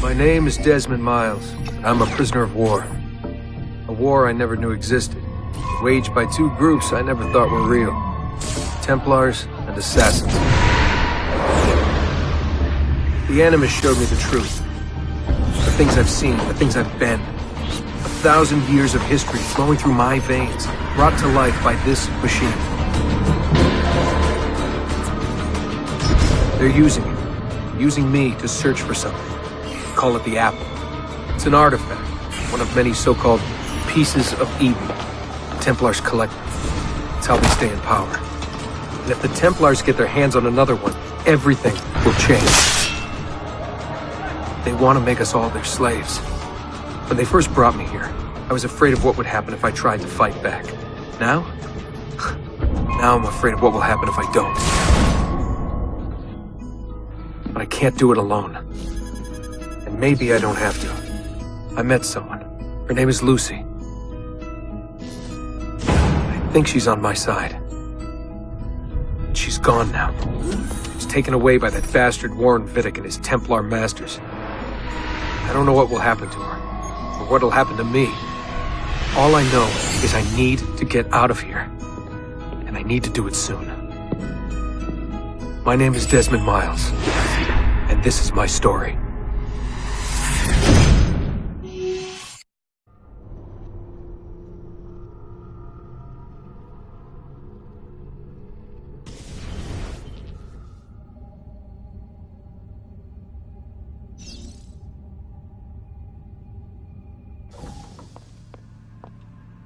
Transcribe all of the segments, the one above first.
My name is Desmond Miles. I'm a prisoner of war. A war I never knew existed. Waged by two groups I never thought were real. Templars and Assassins. The Animus showed me the truth. The things I've seen, the things I've been. 1,000 years of history flowing through my veins, brought to life by this machine. They're using me to search for something. Call it the Apple. It's an artifact, one of many so-called pieces of Eden. The Templars collect them. It's how they stay in power. And if the Templars get their hands on another one, everything will change. They want to make us all their slaves. When they first brought me here, I was afraid of what would happen if I tried to fight back. Now? Now I'm afraid of what will happen if I don't. But I can't do it alone. And maybe I don't have to. I met someone. Her name is Lucy. I think she's on my side. She's gone now. She's taken away by that bastard Warren Vidic and his Templar masters. I don't know what will happen to her, or what'll happen to me. All I know is I need to get out of here. And I need to do it soon. My name is Desmond Miles. And this is my story.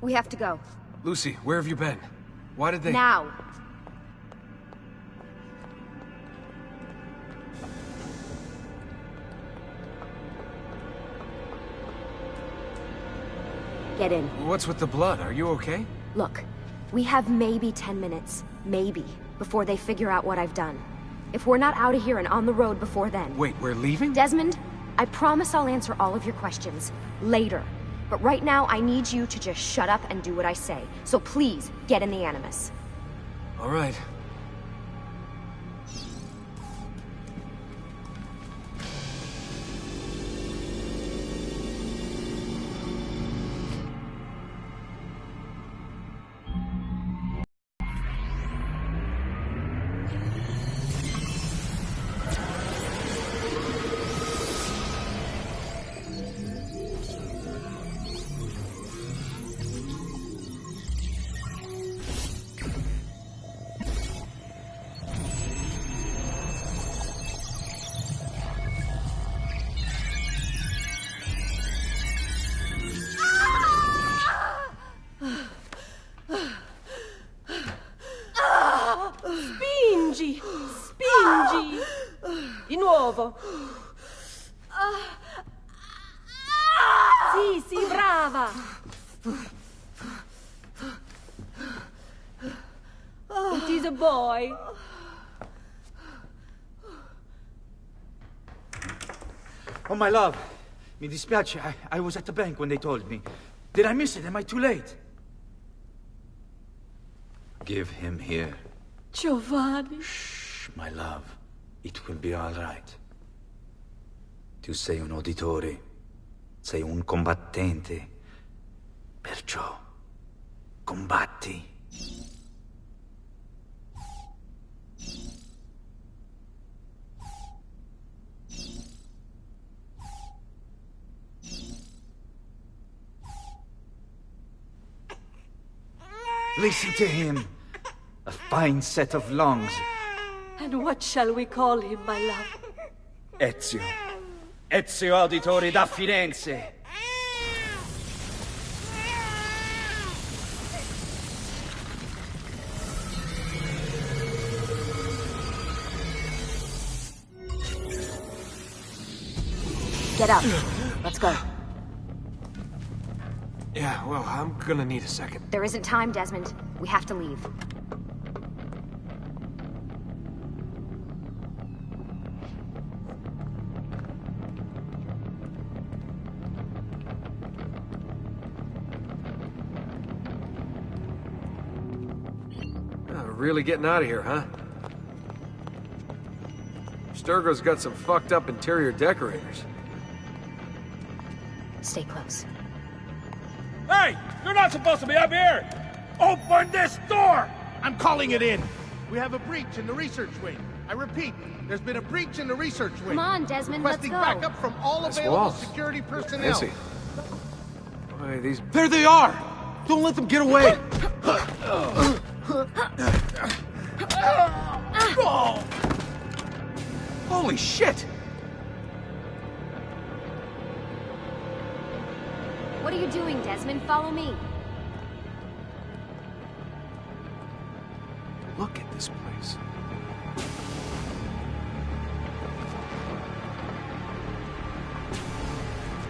We have to go. Lucy, where have you been? Why did they— Now! Get in. What's with the blood? Are you okay? Look, we have maybe 10 minutes, maybe, before they figure out what I've done. If we're not out of here and on the road before then... Wait, we're leaving? Desmond, I promise I'll answer all of your questions later. But right now, I need you to just shut up and do what I say. So please, get in the Animus. All right. Spingi! Spingi! Di nuovo! Sì, sì, brava! It is a boy. Oh, my love. Mi dispiace. I was at the bank when they told me. Did I miss it? Am I too late? Give him here. Giovanni. Shh, my love. It will be all right. Tu sei un uditore. Sei un combattente. Perciò, combatti. Listen to him. A fine set of lungs. And what shall we call him, my love? Ezio. Ezio Auditore da Firenze. Get up. Let's go. Yeah, well, I'm gonna need a second. There isn't time, Desmond. We have to leave. Really getting out of here, huh? Sturgo's got some fucked up interior decorators. Stay close. Hey! You're not supposed to be up here! Open this door! I'm calling it in. We have a breach in the research wing. I repeat, there's been a breach in the research wing. Come on, Desmond, let's Requesting go. backup from all Miss available Walsh. security personnel. Nancy. Why, these... There they are! Don't let them get away! Holy shit! What are you doing, Desmond? Follow me. Look at this place.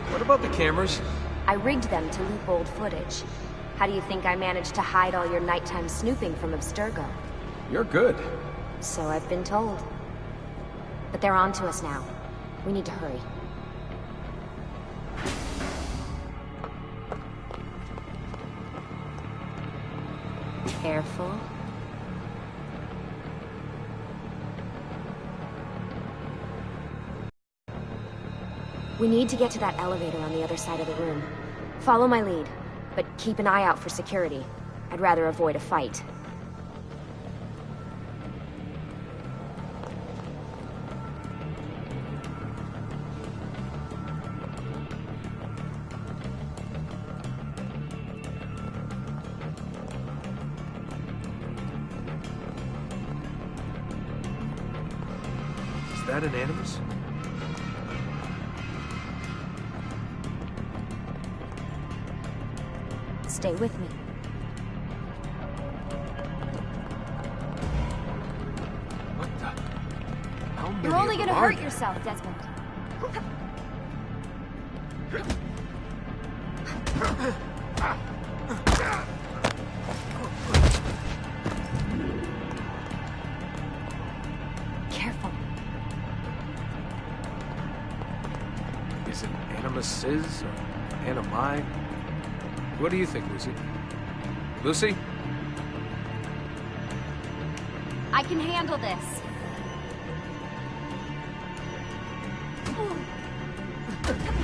What about the cameras? I rigged them to loop old footage. How do you think I managed to hide all your nighttime snooping from Abstergo? You're good. So I've been told. But they're on to us now. We need to hurry. Careful. We need to get to that elevator on the other side of the room. Follow my lead, but keep an eye out for security. I'd rather avoid a fight. Is that an Animus? Stay with me. What the? How many You're only of them gonna are hurt there? yourself, Desmond. Careful. Is it Animuses or Animi? What do you think, Lucy? Lucy? I can handle this.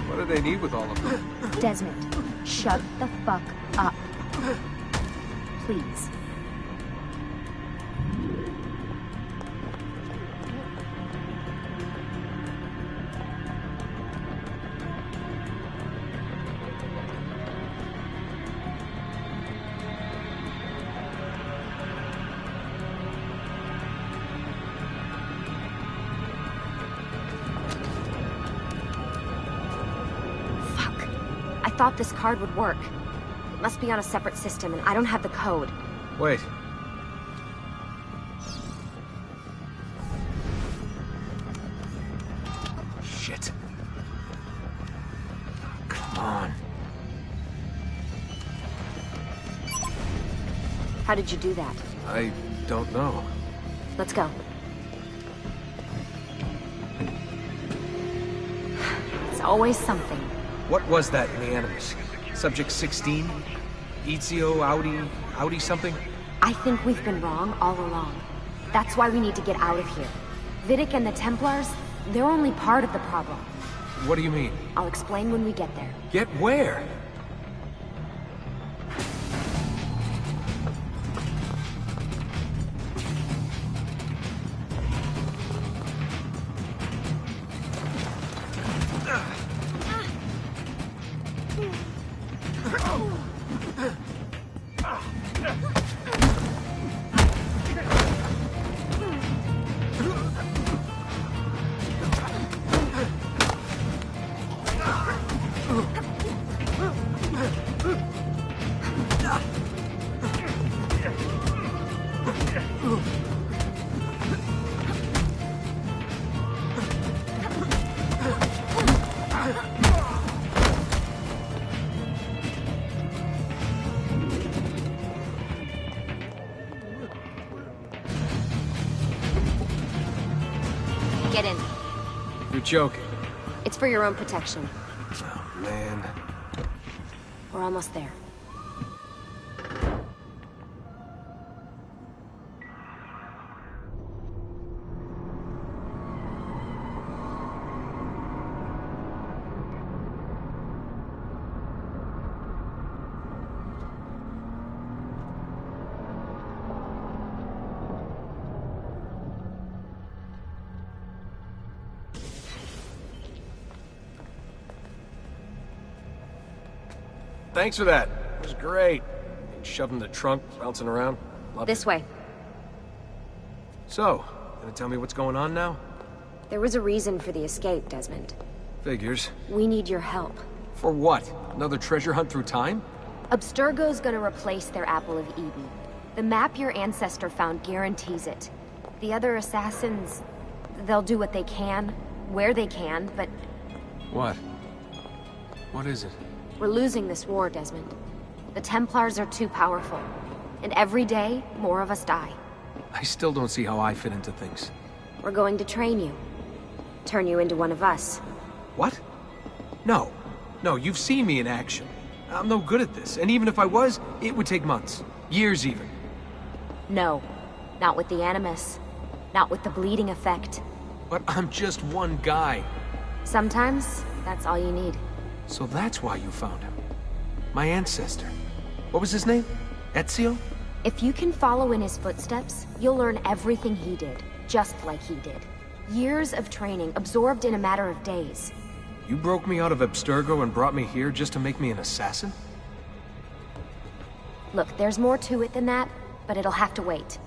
What do they need with all of them? Desmond, shut the fuck up. Please. Fuck. I thought this card would work. It must be on a separate system, and I don't have the code. Wait. Shit. Come on. How did you do that? I don't know. Let's go. It's always something. What was that in the Animus? Subject 16? Ezio, Audi something? I think we've been wrong all along. That's why we need to get out of here. Vidic and the Templars, they're only part of the problem. What do you mean? I'll explain when we get there. Get where? Get in. You're joking. It's for your own protection. Oh, man. We're almost there. thanks for that. It was great. Shoved in the trunk, bouncing around. Loved This it. way. So, gonna tell me what's going on now? There was a reason for the escape, Desmond. Figures. We need your help. For what? Another treasure hunt through time? Abstergo's gonna replace their Apple of Eden. The map your ancestor found guarantees it. The other assassins, they'll do what they can, where they can, but What? What is it? we're losing this war, Desmond. The Templars are too powerful. And every day, more of us die. I still don't see how I fit into things. We're going to train you. Turn you into one of us. What? No. No, you've seen me in action. I'm no good at this, and even if I was, it would take months. Years even. No. Not with the Animus. Not with the bleeding effect. But I'm just one guy. Sometimes, that's all you need. So that's why you found him. My ancestor. What was his name? Ezio? If you can follow in his footsteps, you'll learn everything he did, just like he did. Years of training, absorbed in a matter of days. You broke me out of Abstergo and brought me here just to make me an assassin? Look, there's more to it than that, but it'll have to wait.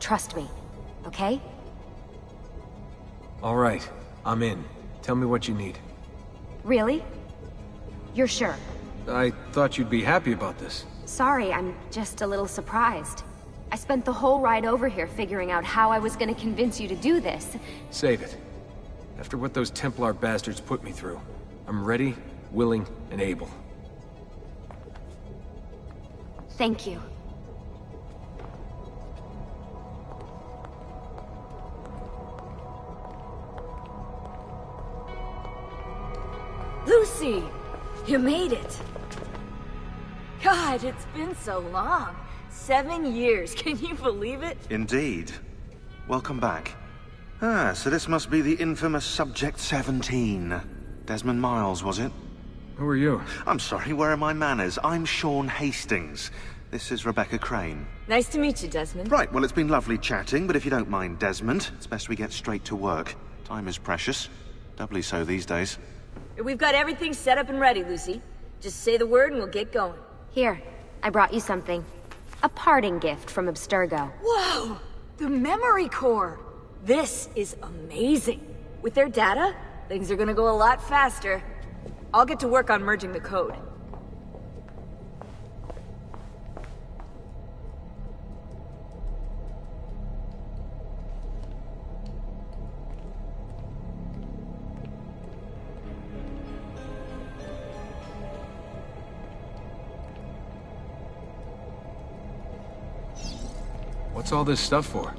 Trust me, okay? All right, I'm in. Tell me what you need. Really? You're sure? I thought you'd be happy about this. Sorry, I'm just a little surprised. I spent the whole ride over here figuring out how I was gonna convince you to do this. Save it. After what those Templar bastards put me through, I'm ready, willing, and able. Thank you. Lucy! You made it! God, it's been so long. 7 years, can you believe it? Indeed. Welcome back. Ah, so this must be the infamous Subject 17. Desmond Miles, was it? Who are you? I'm sorry, where are my manners? I'm Sean Hastings. This is Rebecca Crane. Nice to meet you, Desmond. Right, well, it's been lovely chatting, but if you don't mind, Desmond, it's best we get straight to work. Time is precious. Doubly so these days. We've got everything set up and ready, Lucy. Just say the word and we'll get going. Here, I brought you something. A parting gift from Abstergo. Whoa! The memory core! This is amazing. With their data, things are gonna go a lot faster. I'll get to work on merging the code. What's all this stuff for?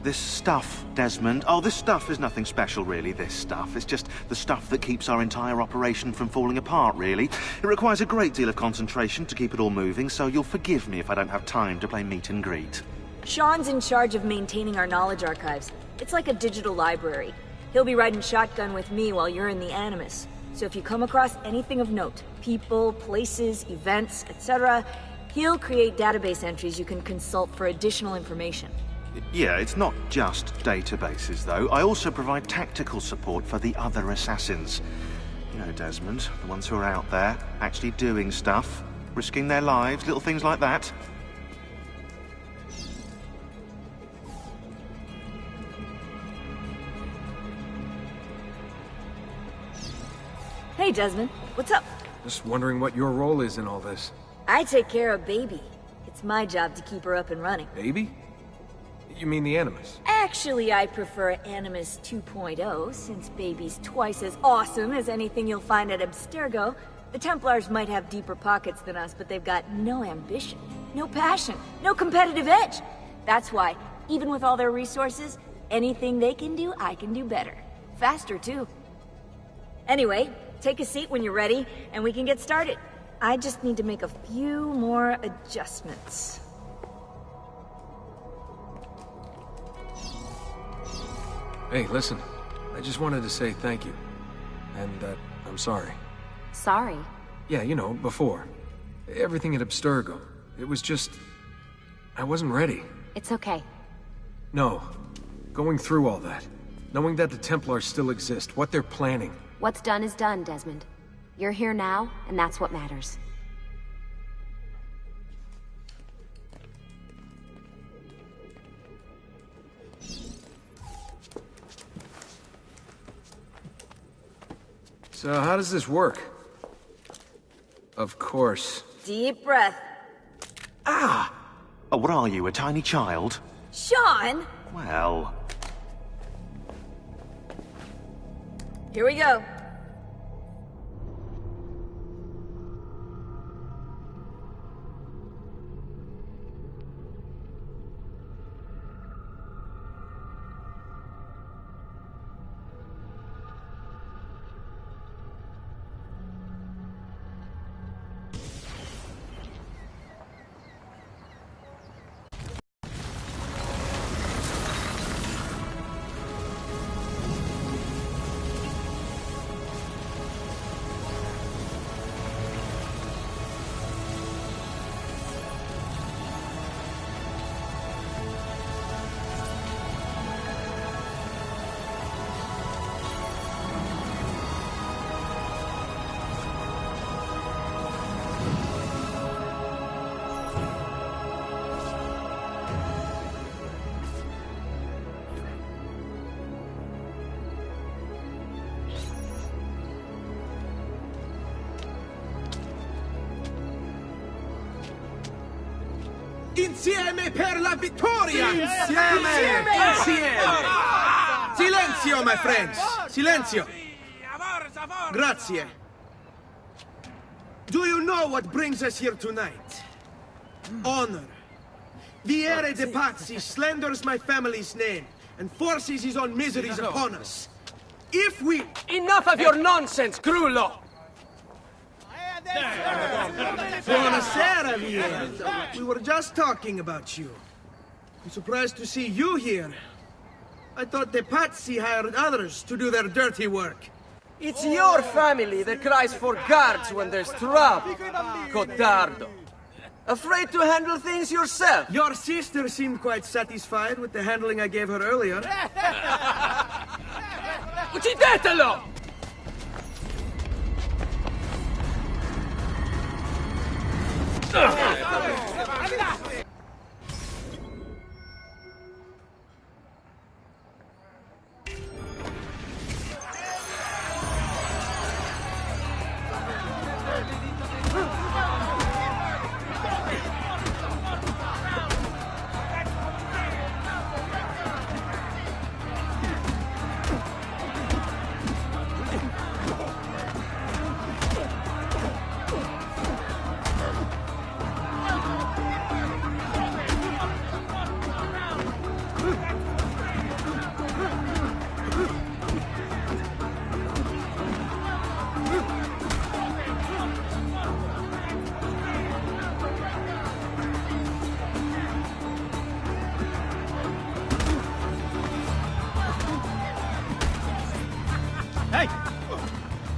This stuff, Desmond. Oh, this stuff is nothing special, really, this stuff. It's just the stuff that keeps our entire operation from falling apart, really. It requires a great deal of concentration to keep it all moving, so you'll forgive me if I don't have time to play meet and greet. Sean's in charge of maintaining our knowledge archives. It's like a digital library. He'll be riding shotgun with me while you're in the Animus. So if you come across anything of note, people, places, events, etc., he'll create database entries you can consult for additional information. Yeah, it's not just databases, though. I also provide tactical support for the other assassins. You know, Desmond, the ones who are out there, actually doing stuff, risking their lives, little things like that. Hey, Desmond. What's up? Just wondering what your role is in all this. I take care of Baby. It's my job to keep her up and running. Baby? You mean the Animus? Actually, I prefer Animus 2.0, since Baby's twice as awesome as anything you'll find at Abstergo. The Templars might have deeper pockets than us, but they've got no ambition, no passion, no competitive edge. That's why, even with all their resources, anything they can do, I can do better. Faster, too. Anyway, take a seat when you're ready, and we can get started. I just need to make a few more adjustments. Hey, listen. I just wanted to say thank you. And that I'm sorry. Sorry. Yeah, you know, before. Everything at Abstergo. It was just... I wasn't ready. It's okay. No. Going through all that. Knowing that the Templars still exist, what they're planning. What's done is done, Desmond. You're here now, and that's what matters. So how does this work? Of course. Deep breath. Oh, what are you, a tiny child? Sean! Well... Here we go. Insieme per la vittoria! Insieme! Silenzio, my friends! Silenzio! Grazie. Do you know what brings us here tonight? Honor. Viere de Pazzi slanders my family's name and forces his own miseries upon us. If we... Enough of your nonsense, Grullo! Buonasera, Viere. We were just talking about you. I'm surprised to see you here. I thought the Pazzi hired others to do their dirty work. It's your family that cries for guards when there's trouble, Codardo. Afraid to handle things yourself? Your sister seemed quite satisfied with the handling I gave her earlier. Uccidetelo!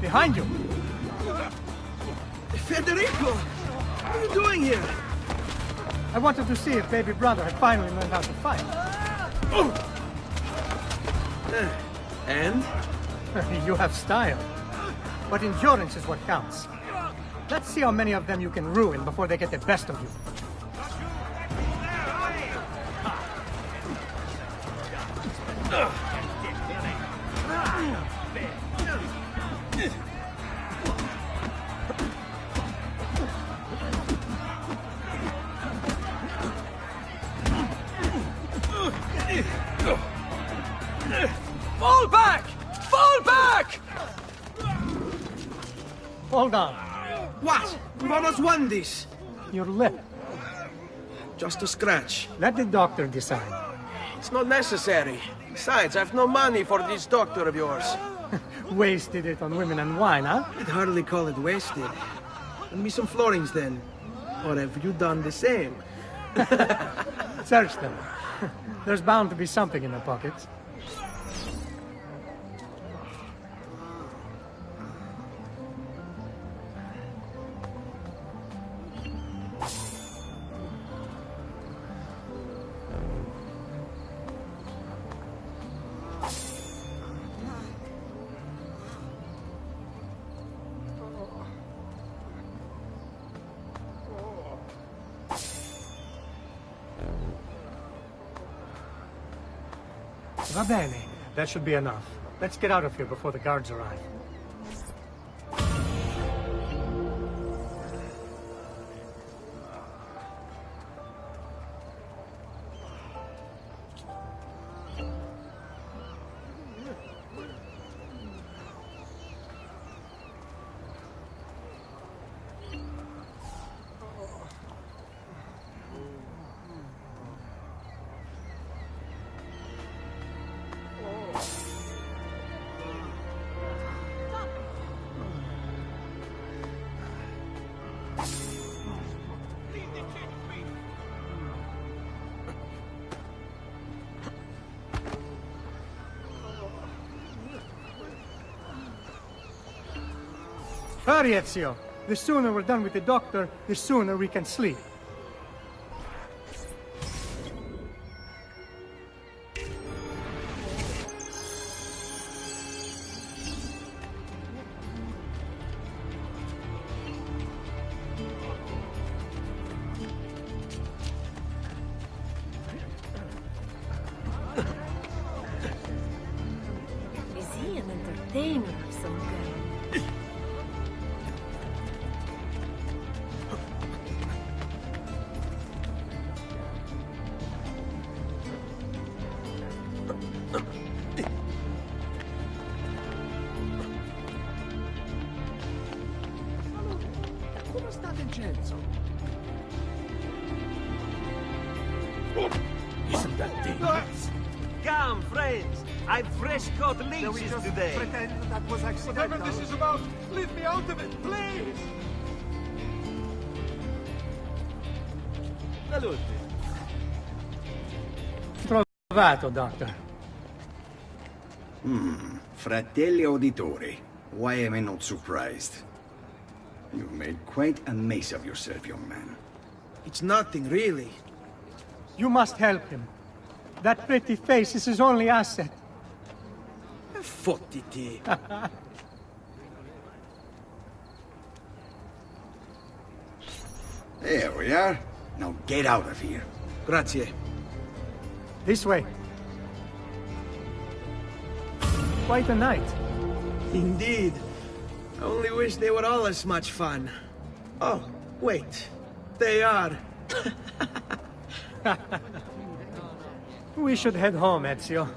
Behind you! Federico! What are you doing here? I wanted to see if baby brother had finally learned how to fight. And? You have style. But endurance is what counts. Let's see how many of them you can ruin before they get the best of you. Fall back! Fall back! Hold on. What? We've almost won this. Your lip. Just a scratch. Let the doctor decide. It's not necessary. Besides, I've no money for this doctor of yours. Wasted it on women and wine, huh? I'd hardly call it wasted. Lend me some florins then. Or have you done the same? Search them. There's bound to be something in the pockets. Va bene. That should be enough. Let's get out of here before the guards arrive. Hurry, Ezio. The sooner we're done with the doctor, the sooner we can sleep. Is he an entertainer of some kind? Come sta Vincenzo? Isn't that dangerous? Come, friends. I've fresh caught leeches today. Pretend that was accidental. Whatever this is about, leave me out of it, please! Salute. Trovato, Doctor. Fratelli Auditori, why am I not surprised? You've made quite a mess of yourself, young man. It's nothing, really. You must help him. That pretty face is his only asset. Fottiti. There we are. Now get out of here. Grazie. This way. Quite a night. Indeed. I only wish they were all as much fun. Oh, wait. They are. We should head home, Ezio.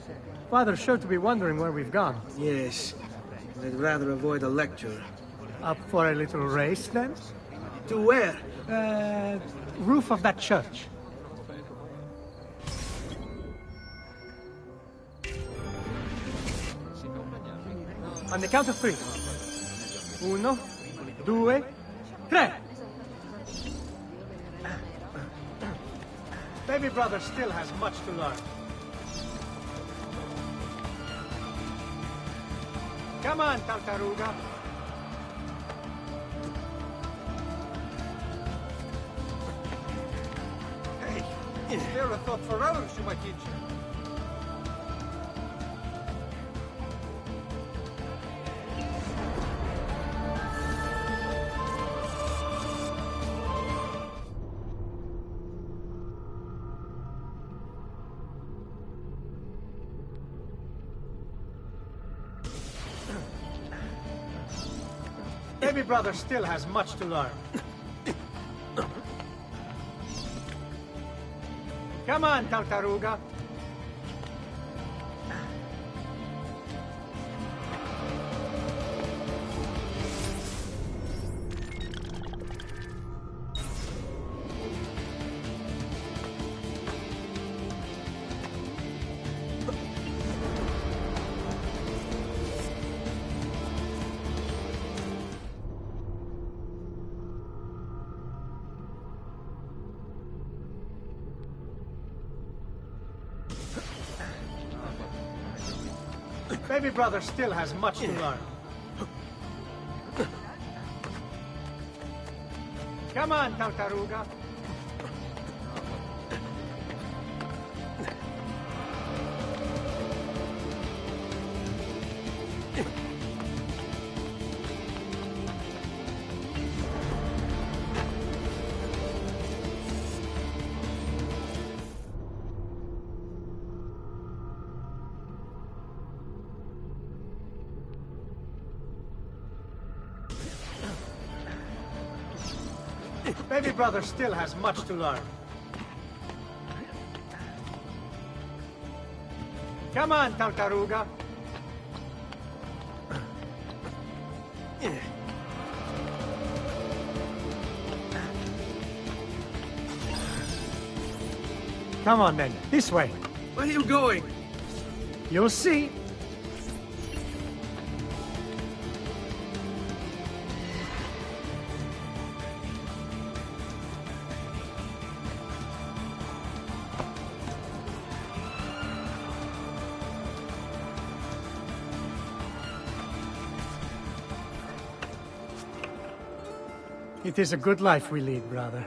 Father's sure to be wondering where we've gone. Yes. I'd rather avoid a lecture. Up for a little race, then? To where? Roof of that church. On the count of 3. 1, 2, 3. Baby brother still has much to learn. Come on, Tartaruga. Hey, is there a thought for others, Shumakinchi? Baby brother still has much to learn. Come on, Tartaruga. Baby brother still has much to learn. Come on, Tartaruga. Baby brother still has much to learn. Come on, Tartaruga. Come on then, this way. Where are you going? You'll see. It is a good life we lead, brother.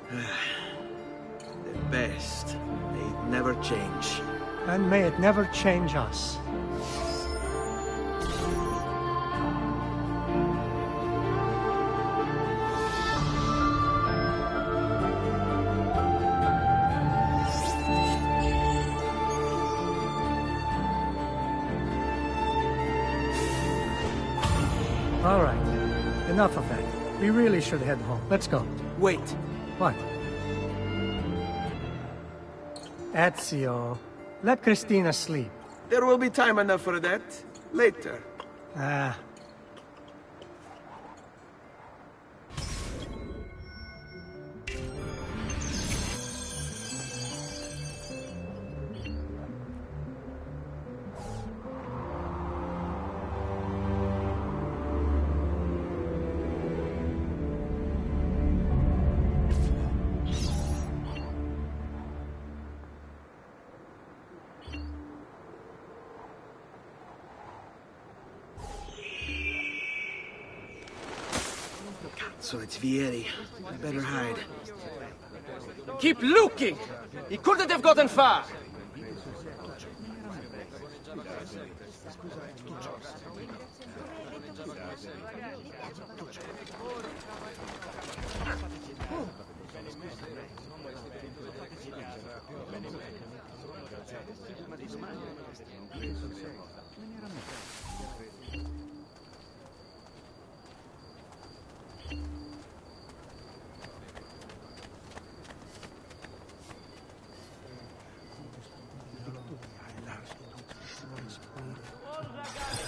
The best. May it never change. And may it never change us. All right. Enough of that. We really should head home. Let's go. Wait. What? Ezio, let Christina sleep. There will be time enough for that. Later. Ah. So it's Vieri. I better hide. Keep looking! He couldn't have gotten far!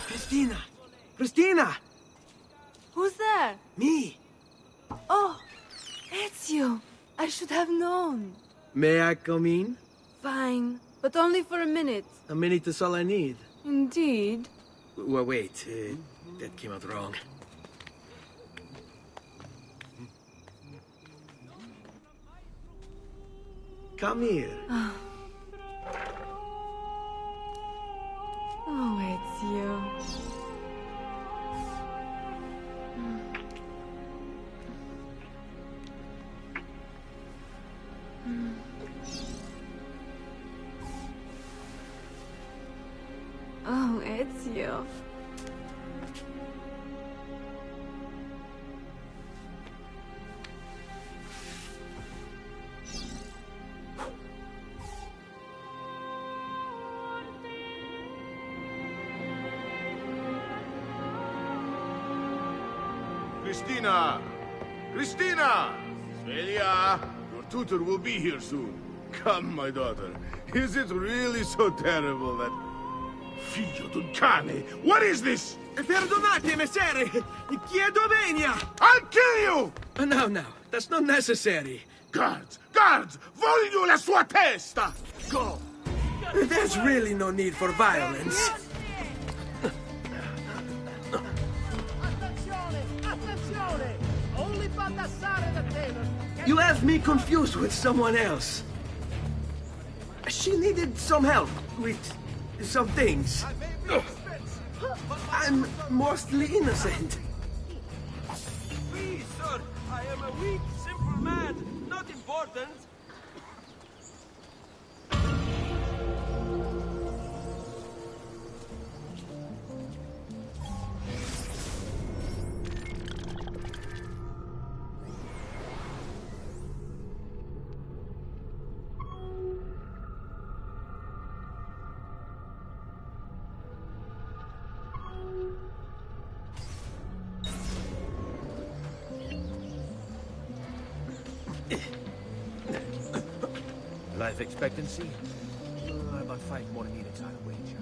Christina! Christina! Who's there? Me! Oh, Ezio! I should have known. May I come in? Fine, but only for a minute. A minute is all I need. Indeed. Well, wait. That came out wrong. Come here. Oh, Ezio. Oh, Ezio. Christina! Christina! Svelia! Your tutor will be here soon. Come, my daughter. Is it really so terrible that... Figlio d'un cane! What is this? Perdonate, messere! Chiedo venia! I'll kill you! No, that's not necessary. Guards! Guards! Voglio la sua testa! Go! There's really no need for violence. You have me confused with someone else. She needed some help with some things. I'm mostly innocent. Please, sir, I am a weak, simple man, not important. Life expectancy? About 5 more minutes, I'll wager.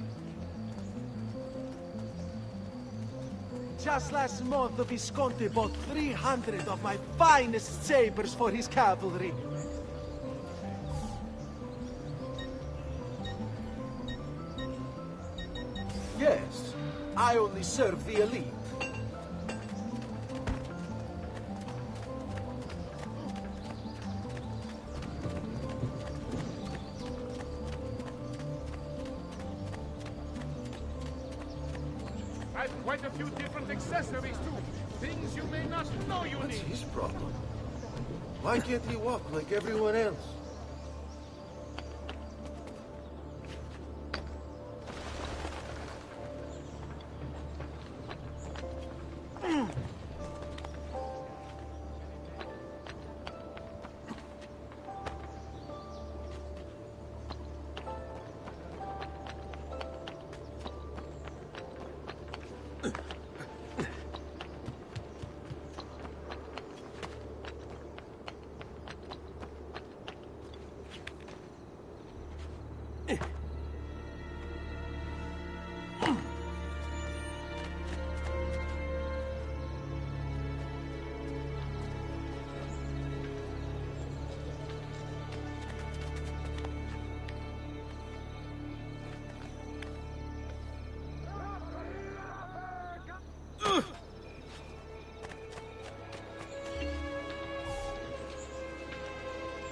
Just last month, the Visconti bought 300 of my finest sabers for his cavalry. Yes, I only serve the elite. I've quite a few different accessories too. Things you may not know you What's need. his problem? Why can't he walk like everyone else?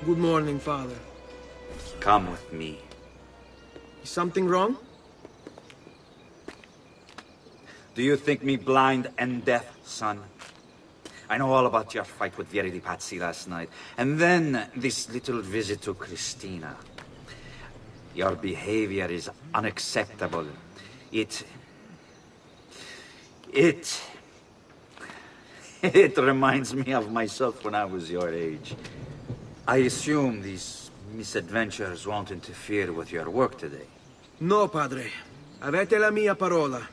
Good morning, Father. Come with me. Is something wrong? Do you think me blind and deaf, son? I know all about your fight with Vieri di Pazzi last night. And then this little visit to Christina. Your behavior is unacceptable. It reminds me of myself when I was your age. I assume these misadventures won't interfere with your work today. No, Padre. Avete la mia parola.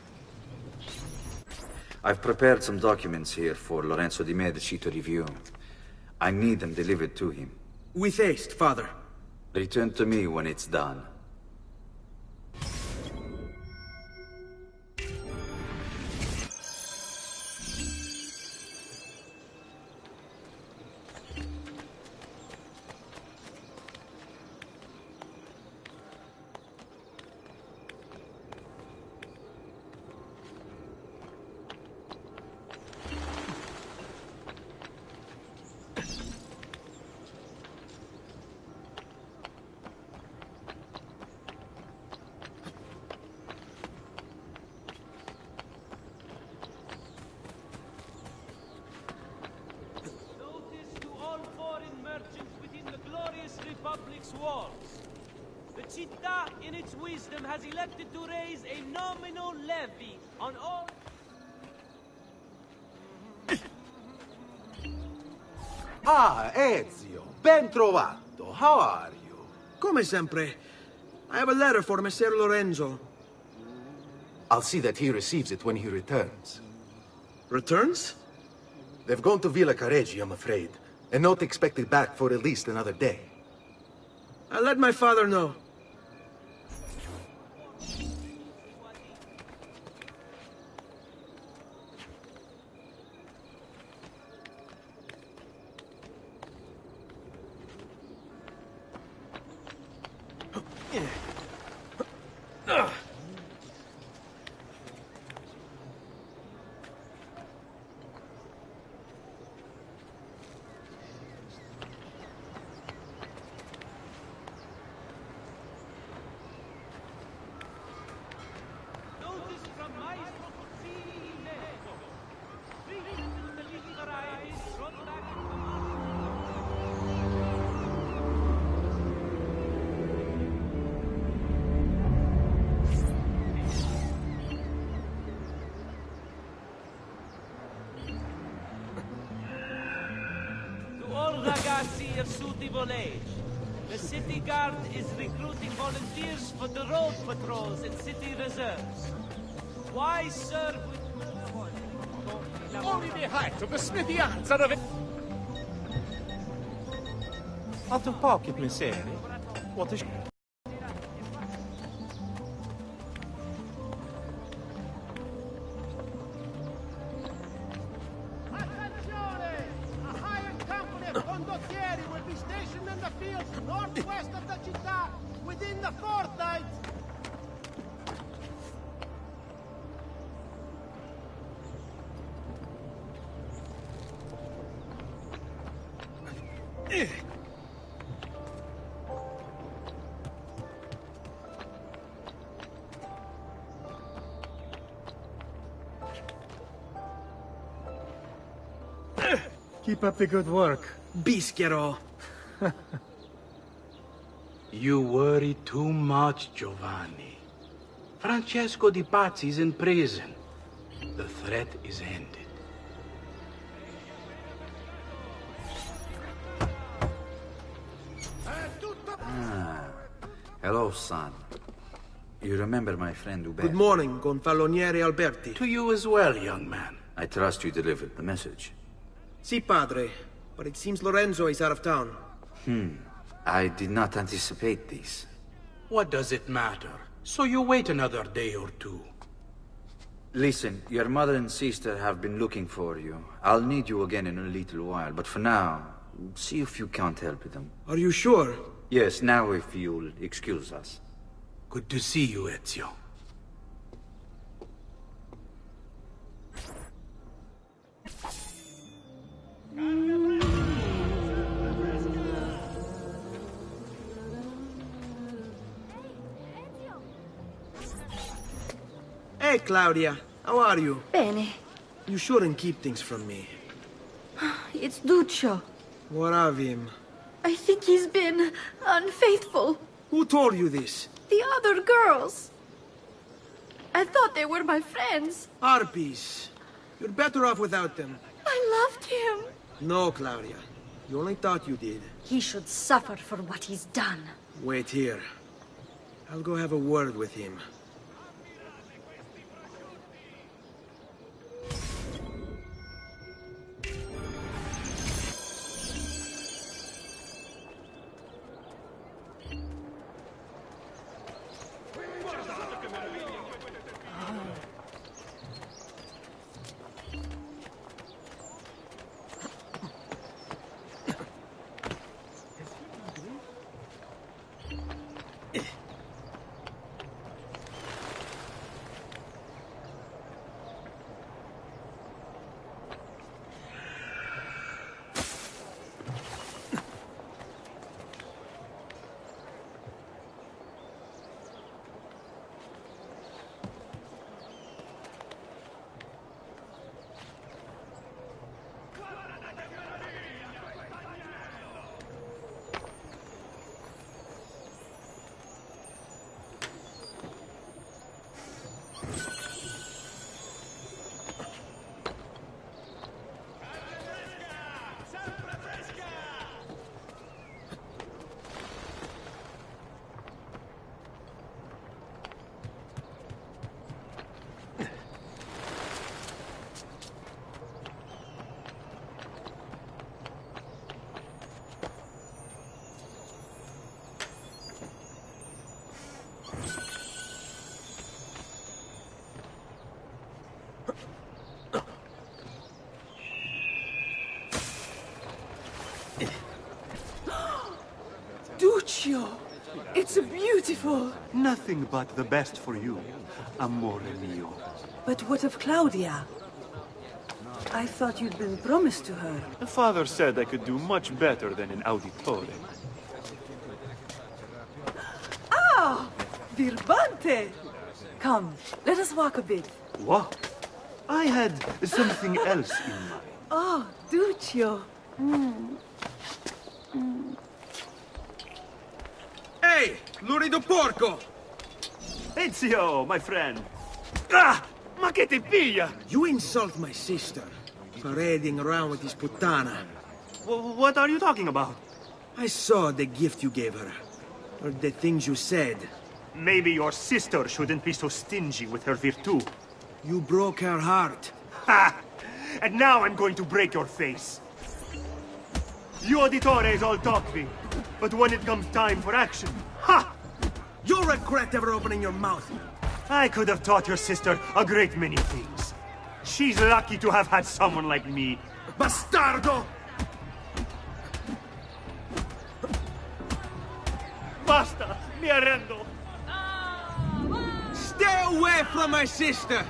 I've prepared some documents here for Lorenzo di Medici to review. I need them delivered to him. With haste, Father. Return to me when it's done. Republic's walls. The Città, in its wisdom, has elected to raise a nominal levy on all... Ah, Ezio, ben trovato. How are you? Come sempre. I have a letter for Messer Lorenzo. I'll see that he receives it when he returns. Returns? They've gone to Villa Careggi, I'm afraid, and not expected back for at least another day. I'll let my father know. Ragazzi of suitable age. The city guard is recruiting volunteers for the road patrols and city reserves. Why serve with... Only the height of the smithianza of it. Alto un po' che pensieri. What is... Northwest of the Città, within the fortnight! Keep up the good work. Bischero. You worry too much, Giovanni. Francesco Di Pazzi's in prison. The threat is ended. Hello, son. You remember my friend Uberto? Good morning, Gonfaloniere Alberti. To you as well, young man. I trust you delivered the message. Si, padre. But it seems Lorenzo is out of town. I did not anticipate this. What does it matter? So you wait another day or two. Listen, your mother and sister have been looking for you. I'll need you again in a little while, but for now, see if you can't help them. Are you sure? Yes, now if you'll excuse us. Good to see you, Ezio. Hey, Claudia. How are you? Bene. You shouldn't keep things from me. It's Duccio. What of him? I think he's been unfaithful. Who told you this? The other girls. I thought they were my friends. Harpies. You're better off without them. I loved him. No, Claudia. You only thought you did. He should suffer for what he's done. Wait here. I'll go have a word with him. Duccio! It's beautiful! Nothing but the best for you, amore mio. But what of Claudia? I thought you'd been promised to her. The father said I could do much better than an auditore. Ah! Birbante! Come, let us walk a bit. What? I had something else in mind. Oh, Duccio. Hey, lurido porco! Ezio, my friend. Ah! Ma che ti piglia? You insult my sister, parading around with this puttana. What are you talking about? I saw the gift you gave her. Or the things you said. Maybe your sister shouldn't be so stingy with her virtù. You broke her heart. Ha! And now I'm going to break your face. You auditores all talk me, but when it comes time for action, ha! You'll regret ever opening your mouth. I could have taught your sister a great many things. She's lucky to have had someone like me. Bastardo! Basta! Mi arrendo! Stay away from my sister!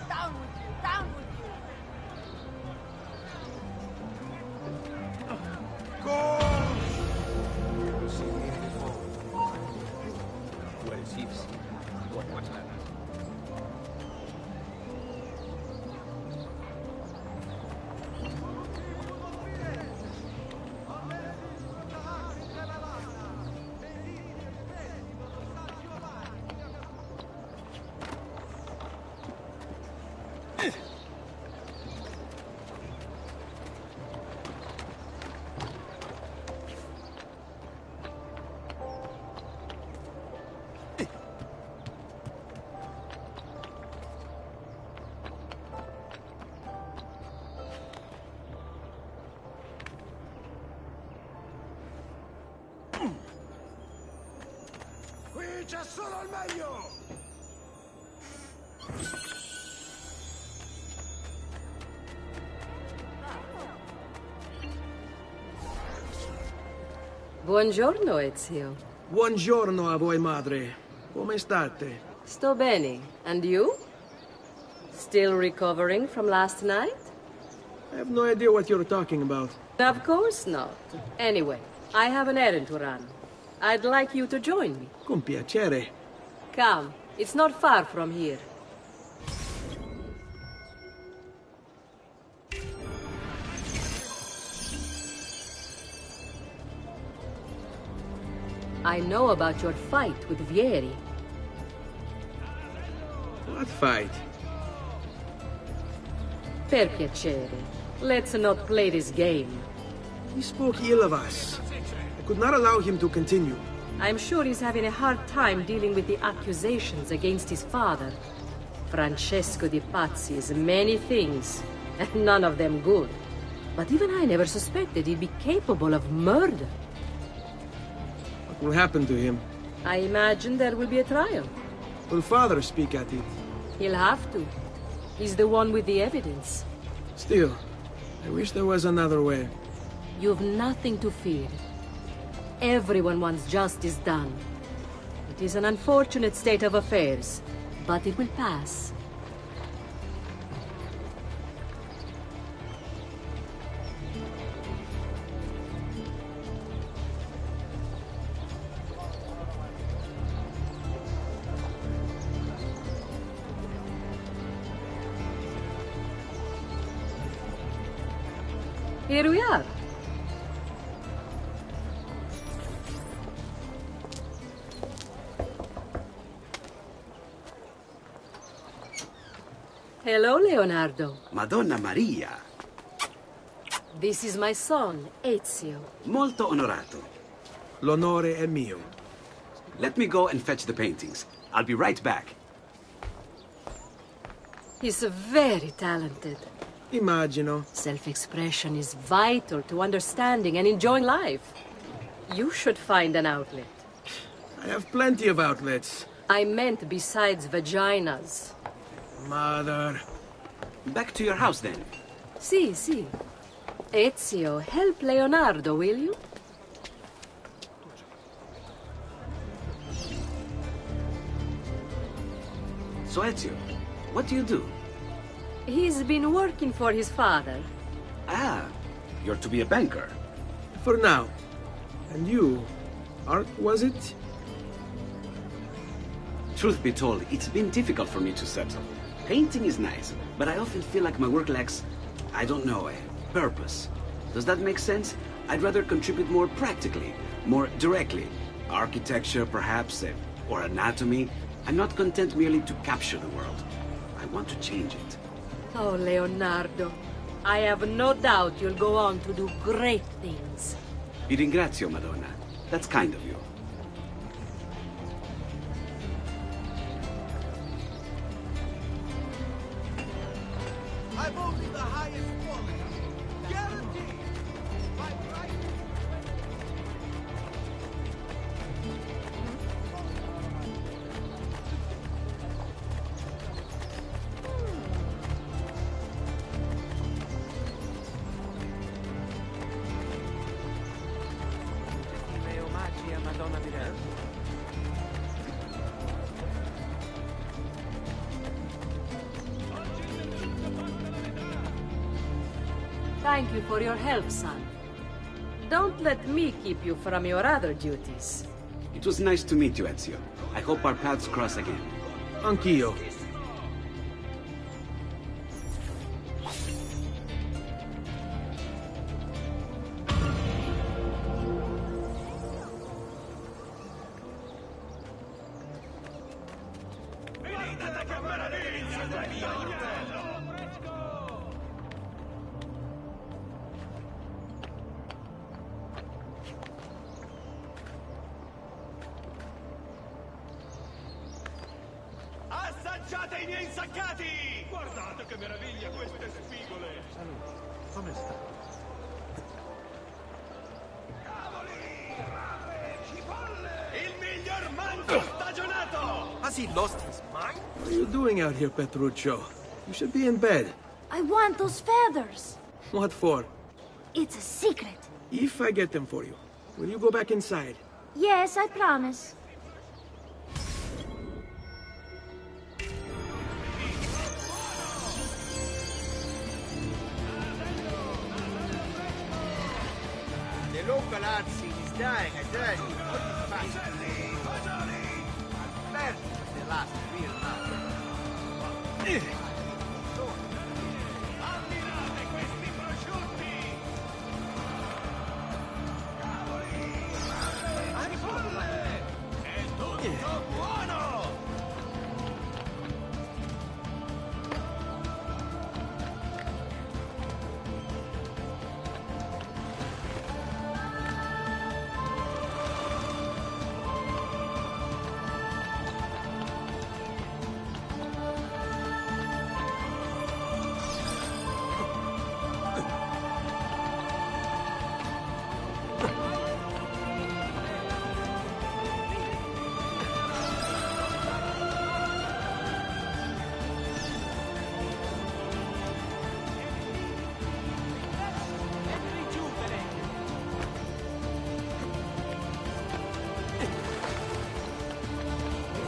Down with you, down with you. Go! Qui c'è solo il meglio! Buongiorno, Ezio. Buongiorno a voi, madre. Come state? Sto bene. And you? Still recovering from last night? I have no idea what you're talking about. Of course not. Anyway, I have an errand to run. I'd like you to join me. Con piacere. Come. It's not far from here. I know about your fight with Vieri. What fight? Per piacere. Let's not play this game. He spoke ill of us. I could not allow him to continue. I'm sure he's having a hard time dealing with the accusations against his father. Francesco di Pazzi is many things, and none of them good. But even I never suspected he'd be capable of murder. What will happen to him? I imagine there will be a trial. Will father speak at it? He'll have to. He's the one with the evidence. Still, I wish there was another way. You've nothing to fear. Everyone wants justice done. It is an unfortunate state of affairs, but it will pass. Here we are. Hello, Leonardo. Madonna Maria. This is my son, Ezio. Molto onorato. L'onore è mio. Let me go and fetch the paintings. I'll be right back. He's very talented. Immagino. Self-expression is vital to understanding and enjoying life. You should find an outlet. I have plenty of outlets. I meant besides vaginas. Mother. Back to your house, then. Sì, sì. Ezio, help Leonardo, will you? So, Ezio, what do you do? He's been working for his father. Ah, you're to be a banker. For now. And you? Art, was it? Truth be told, it's been difficult for me to settle. Painting is nice, but I often feel like my work lacks, I don't know, a purpose. Does that make sense? I'd rather contribute more practically, more directly. Architecture, perhaps, or anatomy. I'm not content merely to capture the world. I want to change it. Oh, Leonardo. I have no doubt you'll go on to do great things. Vi ringrazio, Madonna. That's kind of you. I'm only the highest quality. Guaranteed. My price. Thank you for your help, son. Don't let me keep you from your other duties. It was nice to meet you, Ezio. I hope our paths cross again. Anch'io. Trovate i miei insaccati! Guardate che meraviglia queste spigole! Salute. Come sta? Il miglior manzo stagionato! Has he lost his mind? What are you doing out here, Petruccio? You should be in bed. I want those feathers. What for? It's a secret. If I get them for you, will you go back inside? Yes, I promise. The local art scene is dying, I tell you. What is fashion? That's the last real master. Ammirate questi prosciutti! Cavoli! Folle! È tutto buono!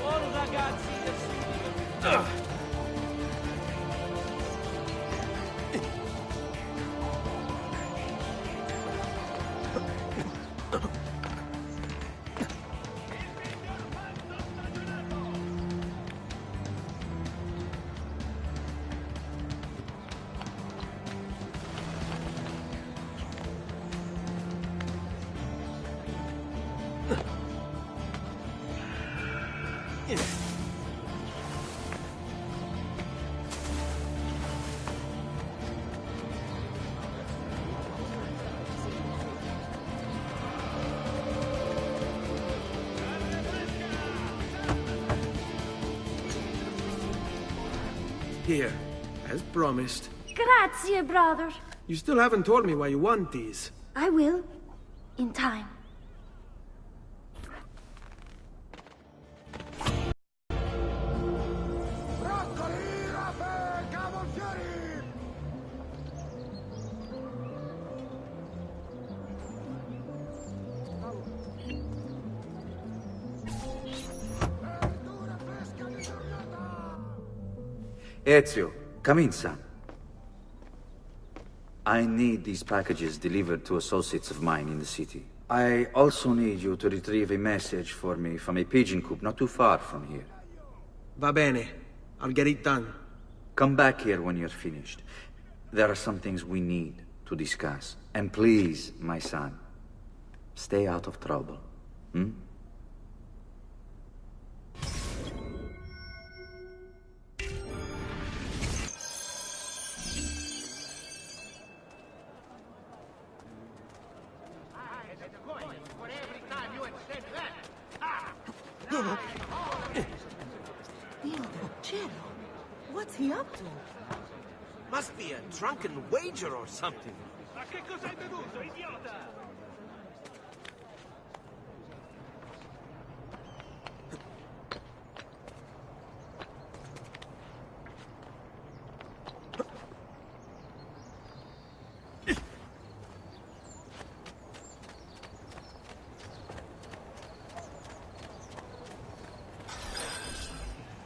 Buon ragazzi del studio! Here, as promised. Grazie, brother. You still haven't told me why you want these. I will. In time. Ezio, come in, son. I need these packages delivered to associates of mine in the city. I also need you to retrieve a message for me from a pigeon coop not too far from here. Va bene. I'll get it done. Come back here when you're finished. There are some things we need to discuss. And please, my son, stay out of trouble. Hmm? What's he up to? Must be a drunken wager or something. Ma che cosa hai bevuto, idiota?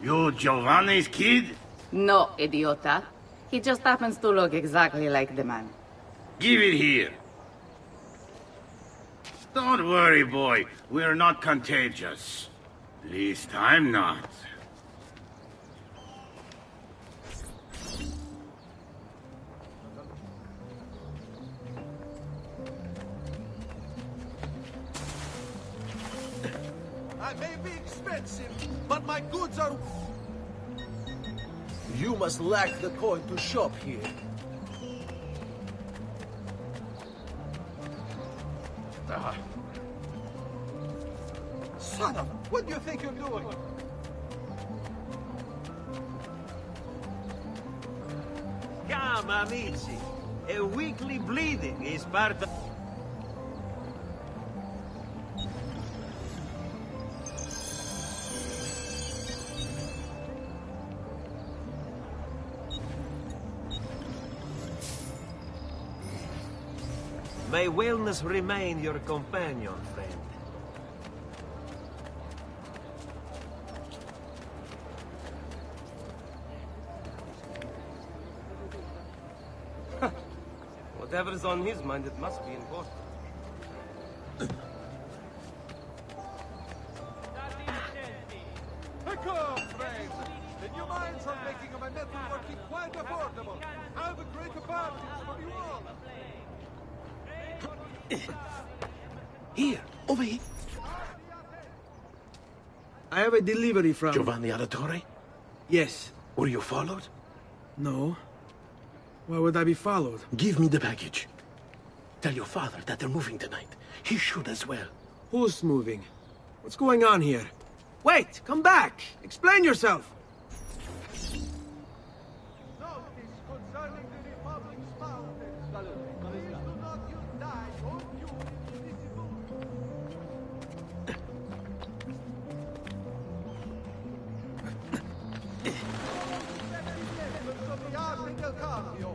You Giovanni's kid? No, idiota. He just happens to look exactly like the man. Give it here. Don't worry, boy. We're not contagious. At least I'm not. I may be expensive, but my goods are... You must lack the coin to shop here. Son of... What do you think you're doing? Come, amici. A weekly bleeding is part of... May wellness remain your companion, friend. Whatever's on his mind, it must be important. Come, friends! The new mines are making my metal working quite affordable. Have a great advantage for you all! Here, over here. I have a delivery from... Giovanni Auditore? Yes. Were you followed? No. Why would I be followed? Give me the package. Tell your father that they're moving tonight. He should as well. Who's moving? What's going on here? Wait! Come back! Explain yourself! Notice concerning the Republic's mountains. Please do not use dye or use invisible. Of the Arte del Cambio.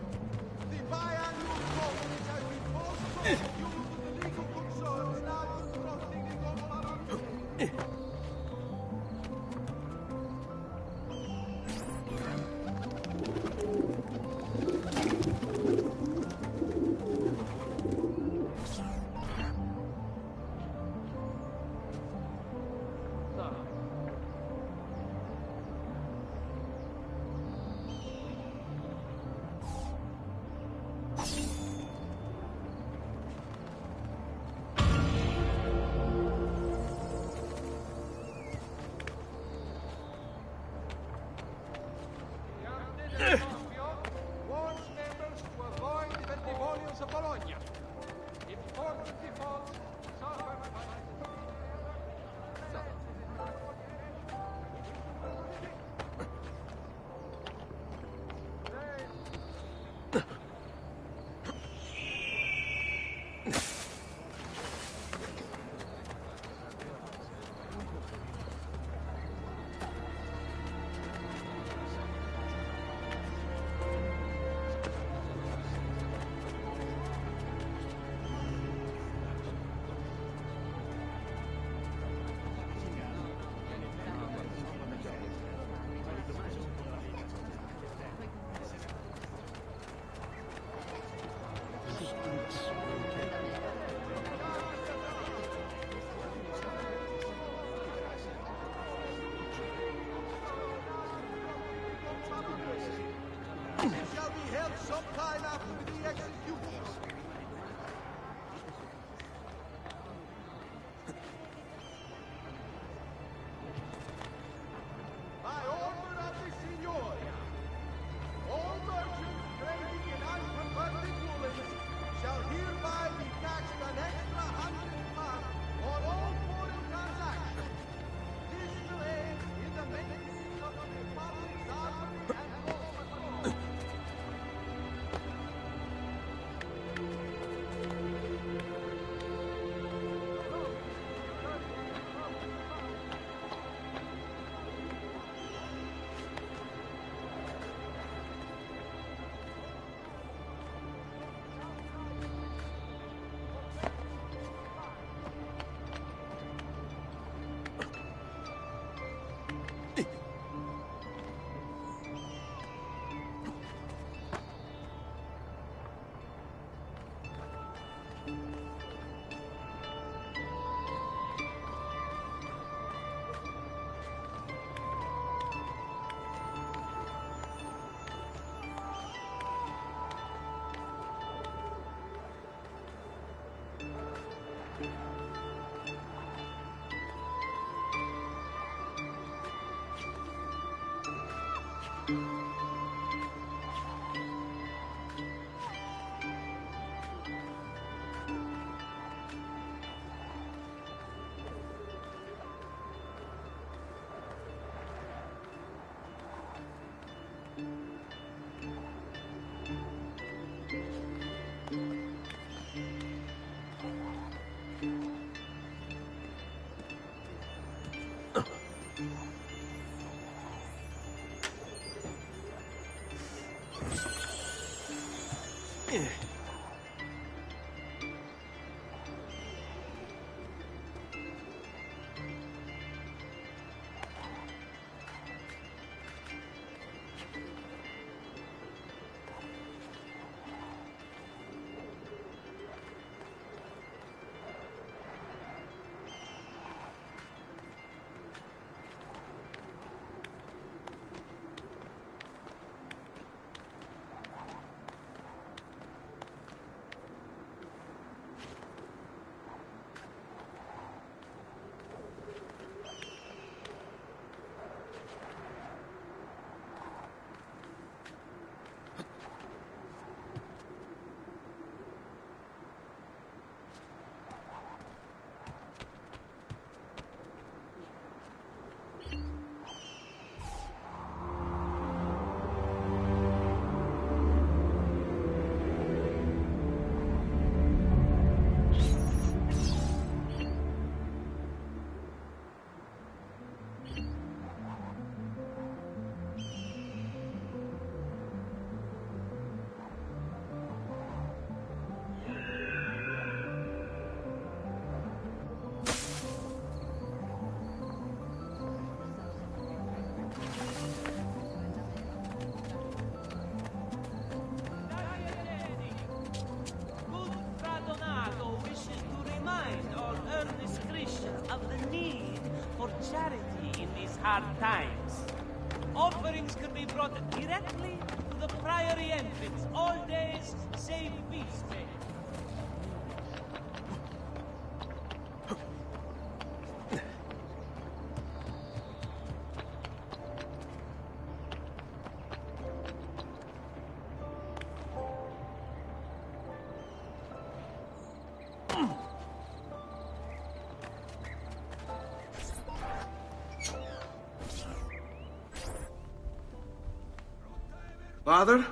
The biannual conference has been postponed due to the legal concerns now confronting the global... warns members to avoid the Bentivolios of Bologna. Important defaults suffered by... shall be held sometime after the executions. By order of the Signoria, all merchants trading in unconverted woolens shall hereby be taxed an extra 100 mark on all foreign transactions. This will aid in the maintenance of the Republic's armory and war patrol. charity in these hard times. Offerings can be brought directly to the priory entrance all days save feast day. Father?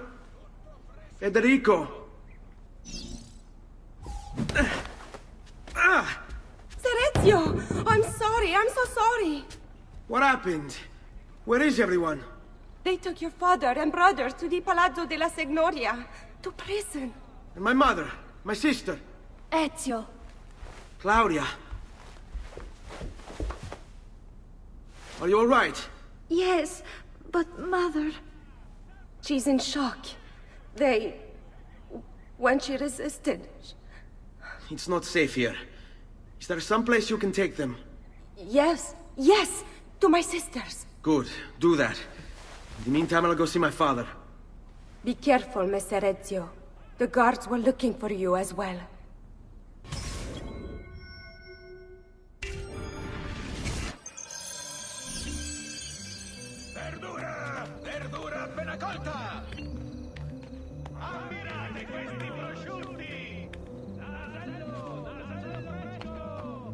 Federico! Serezio! I'm sorry, I'm so sorry. What happened? Where is everyone? They took your father and brothers to the Palazzo della Signoria, to prison. And my mother? My sister? Ezio. Claudia? Are you all right? Yes, but Mother... She's in shock. When she resisted... It's not safe here. Is there some place you can take them? Yes, to my sisters. Good, do that. In the meantime, I'll go see my father. Be careful, Messer Ezio. The guards were looking for you as well. Verdura appena colta! Ammirate questi prosciutti! Nasello fresco!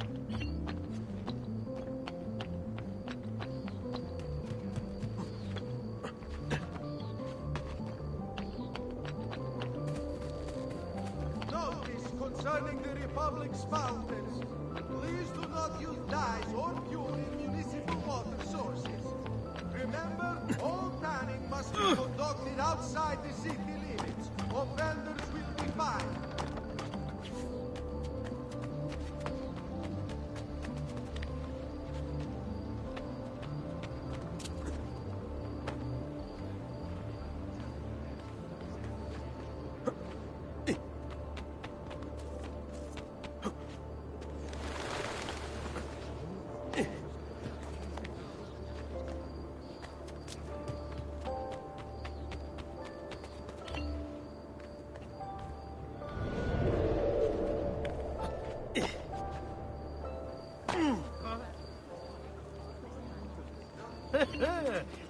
Notice concerning the Republic's fountains. Please do not use dyes or fuel in municipal water sources. Remember, all tanning must be conducted outside the city limits. Offenders will be fined.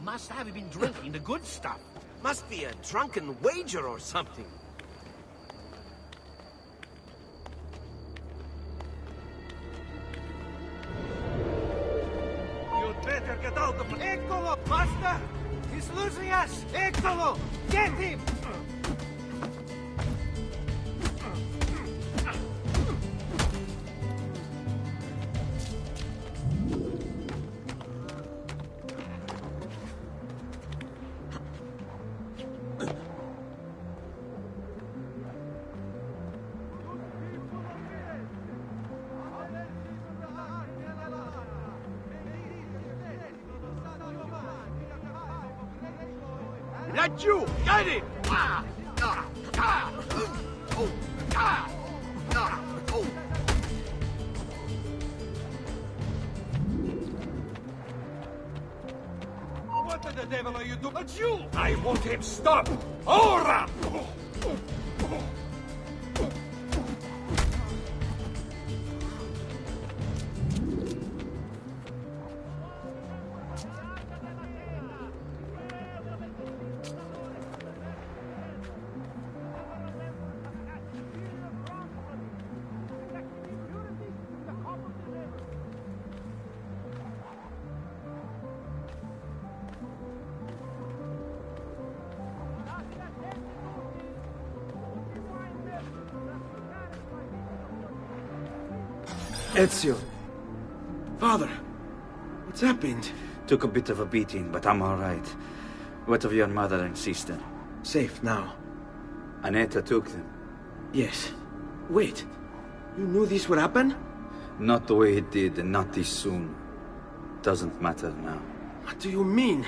Must have been drinking the good stuff. Must be a drunken wager or something. You'd better get out of... Eccolo, master! He's losing us! Eccolo! Get him! That you! Get it! What the devil are you doing? It's you! I want him stopped! Ora! Ezio. Father, what's happened? Took a bit of a beating, but I'm all right. What of your mother and sister? Safe now. Annetta took them. Yes. Wait. You knew this would happen? Not the way it did, and not this soon. Doesn't matter now. What do you mean?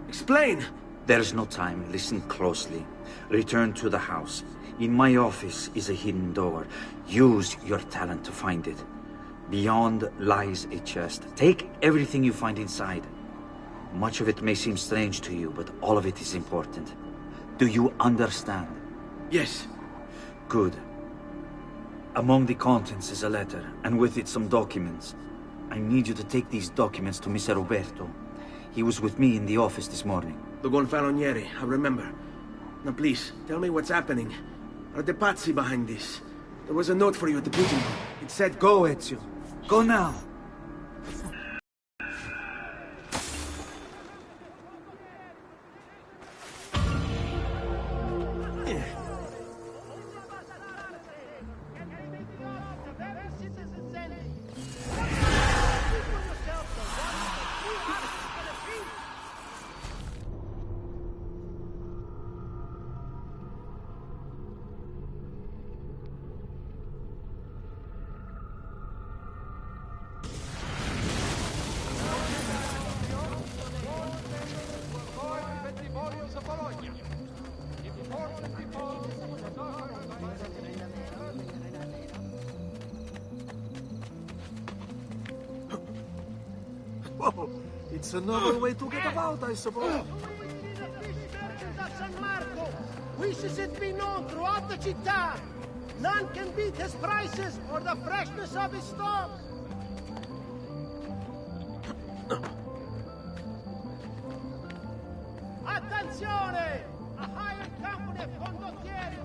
Explain! There's no time. Listen closely. Return to the house. In my office is a hidden door. Use your talent to find it. Beyond lies a chest. Take everything you find inside. Much of it may seem strange to you, but all of it is important. Do you understand? Yes. Good. Among the contents is a letter, and with it some documents. I need you to take these documents to Mr. Roberto. He was with me in the office this morning. The Gonfaloniere, I remember. Now please, tell me what's happening. Are the Pazzi behind this? There was a note for you at the pigeon. It said, "Go, Ezio. Go now." Whoa, it's another way to get about, I suppose. San Marco wishes it be known throughout the città. None can beat his prices or the freshness of his stock. Attenzione! A hired company of condottieri.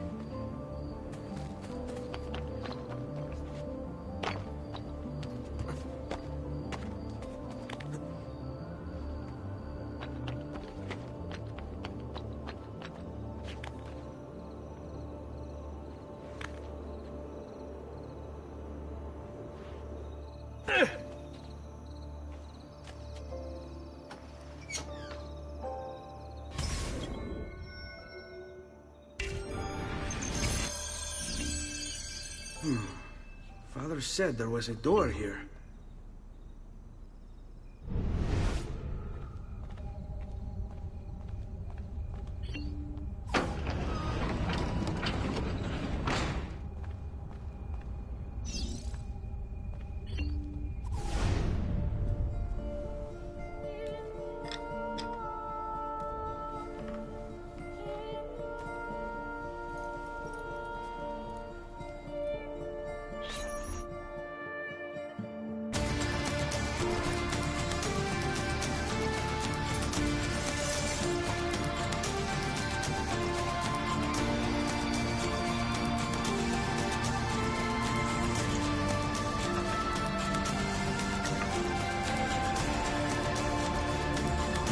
Father said there was a door here.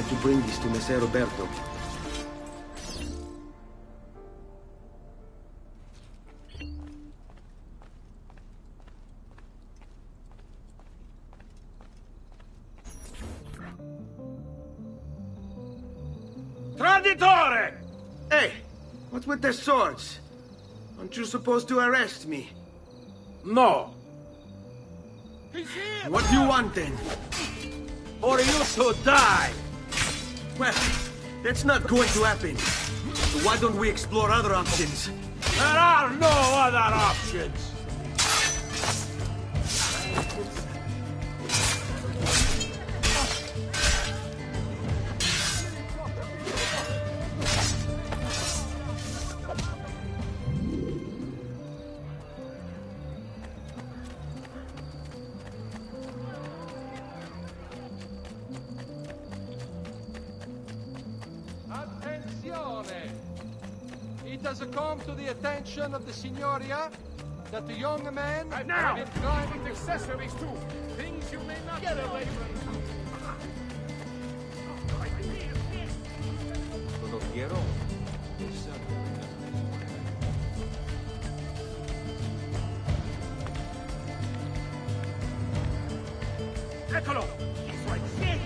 To bring this to Messer Roberto. Traditore! Hey, what's with the swords? Aren't you supposed to arrest me? No. He's here! What do you want then? Or you should die! Well, That's not going to happen. So why don't we explore other options? There are no other options. Attenzione! It has come to the attention of the Signoria that the young man now! has been climbing Accessories too! Things you may not get away from! Lo quiero. Eccolo! I suoi piedi!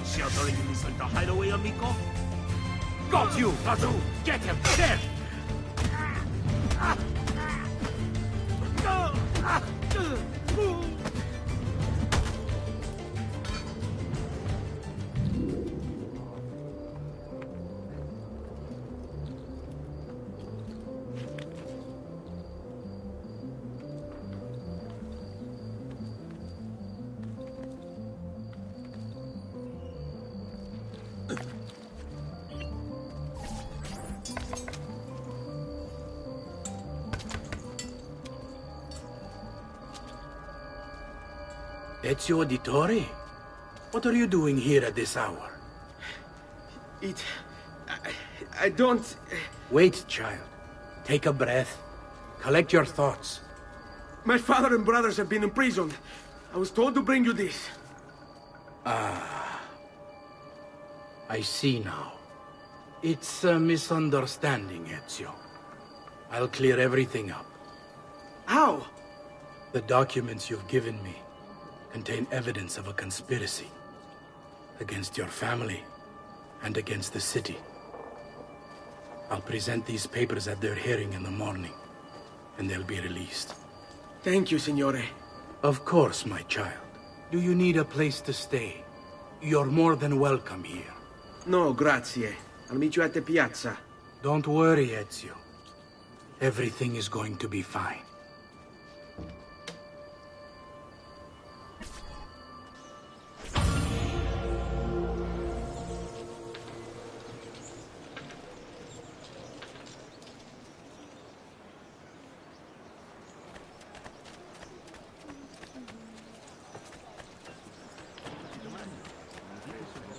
Sheltering in this little hideaway, amico? Got you, Bazoo! Get him! There! Ezio Auditore? What are you doing here at this hour? I don't... Wait, child. Take a breath. Collect your thoughts. My father and brothers have been imprisoned. I was told to bring you this. Ah. I see now. It's a misunderstanding, Ezio. I'll clear everything up. How? The documents you've given me contain evidence of a conspiracy against your family and against the city. I'll present these papers at their hearing in the morning, and they'll be released. Thank you, Signore. Of course, my child. Do you need a place to stay? You're more than welcome here. No, grazie. I'll meet you at the piazza. Don't worry, Ezio. Everything is going to be fine.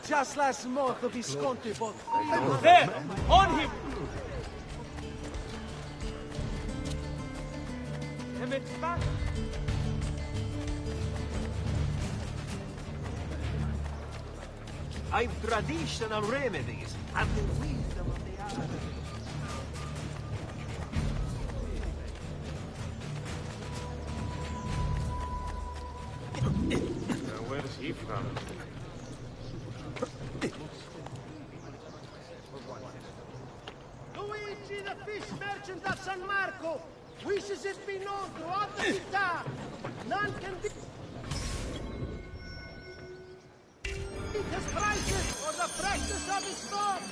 Just last month, the Visconti bought... There! On him! Emmett's back! I've traditional remedies and the wisdom of the hour. Where's he from? Luigi, the fish merchant of San Marco, wishes it be known throughout the città. None can beat his prices or the freshness of his stock.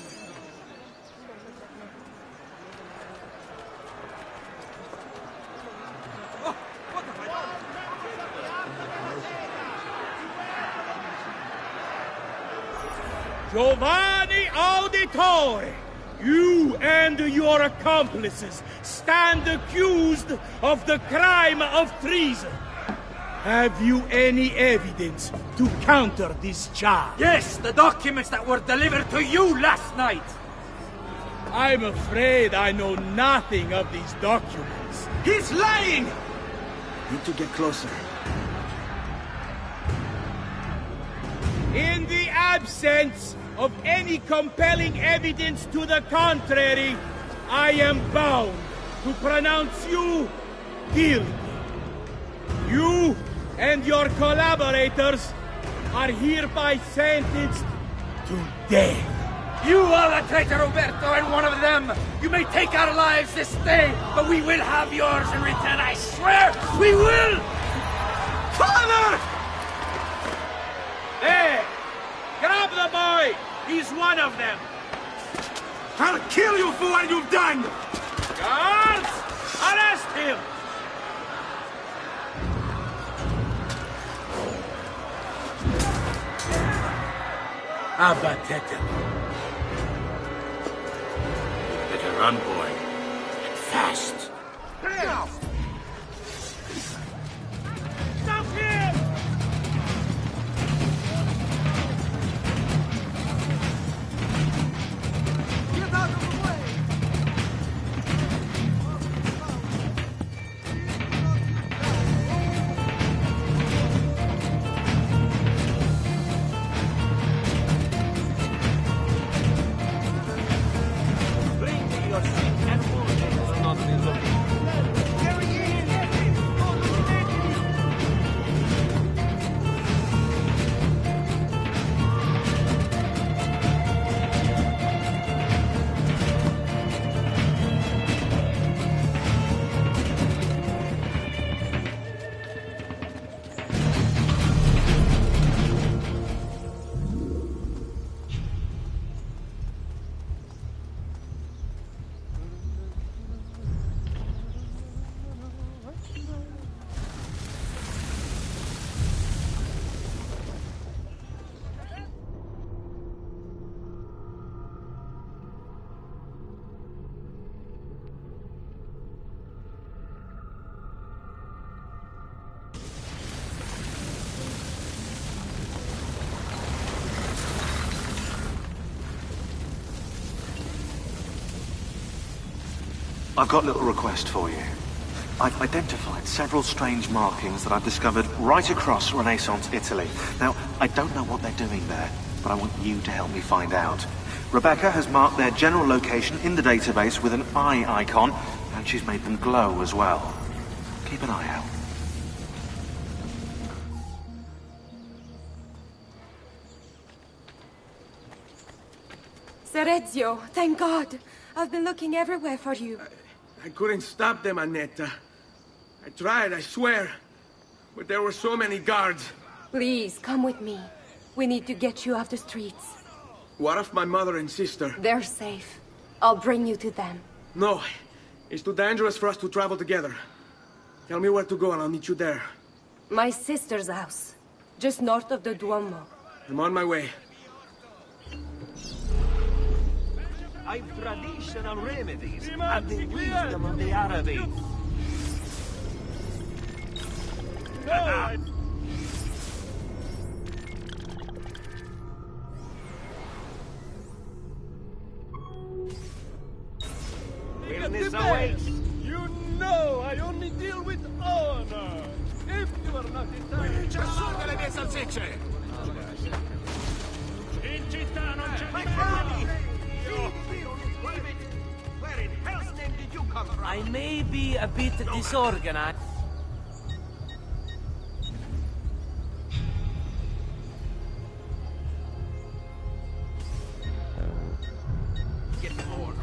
Giovanni Auditore! You and your accomplices stand accused of the crime of treason. Have you any evidence to counter this charge? Yes, the documents that were delivered to you last night. I'm afraid I know nothing of these documents. He's lying! Need to get closer. In the absence of any compelling evidence to the contrary, I am bound to pronounce you guilty. You and your collaborators are hereby sentenced to death. You are the traitor, Roberto, and one of them. You may take our lives this day, but we will have yours in return, I swear! We will! Father! Hey! Grab the boy! He's one of them! I'll kill you for what you've done! Guards! Arrest him! Abatete. Better run, boy. And fast. Now! Stop him! Get out of the way! Bring me your sick and wounded will not be looking. I've got a little request for you. I've identified several strange markings that I've discovered right across Renaissance Italy. Now, I don't know what they're doing there, but I want you to help me find out. Rebecca has marked their general location in the database with an eye icon, and she's made them glow as well. Keep an eye out. Serezio, thank God. I've been looking everywhere for you. I couldn't stop them, Annetta. I tried, I swear. But there were so many guards. Please, come with me. We need to get you off the streets. What of my mother and sister? They're safe. I'll bring you to them. No. It's too dangerous for us to travel together. Tell me where to go and I'll meet you there. My sister's house. Just north of the Duomo. I'm on my way. I've traditional remedies and the wisdom of the Arabic. Witness awaits. You know I only deal with honor. If you are not entirely... Assolve le mie salsicce! In città non c'è Where in hell's name did you come from? I may be a bit disorganized.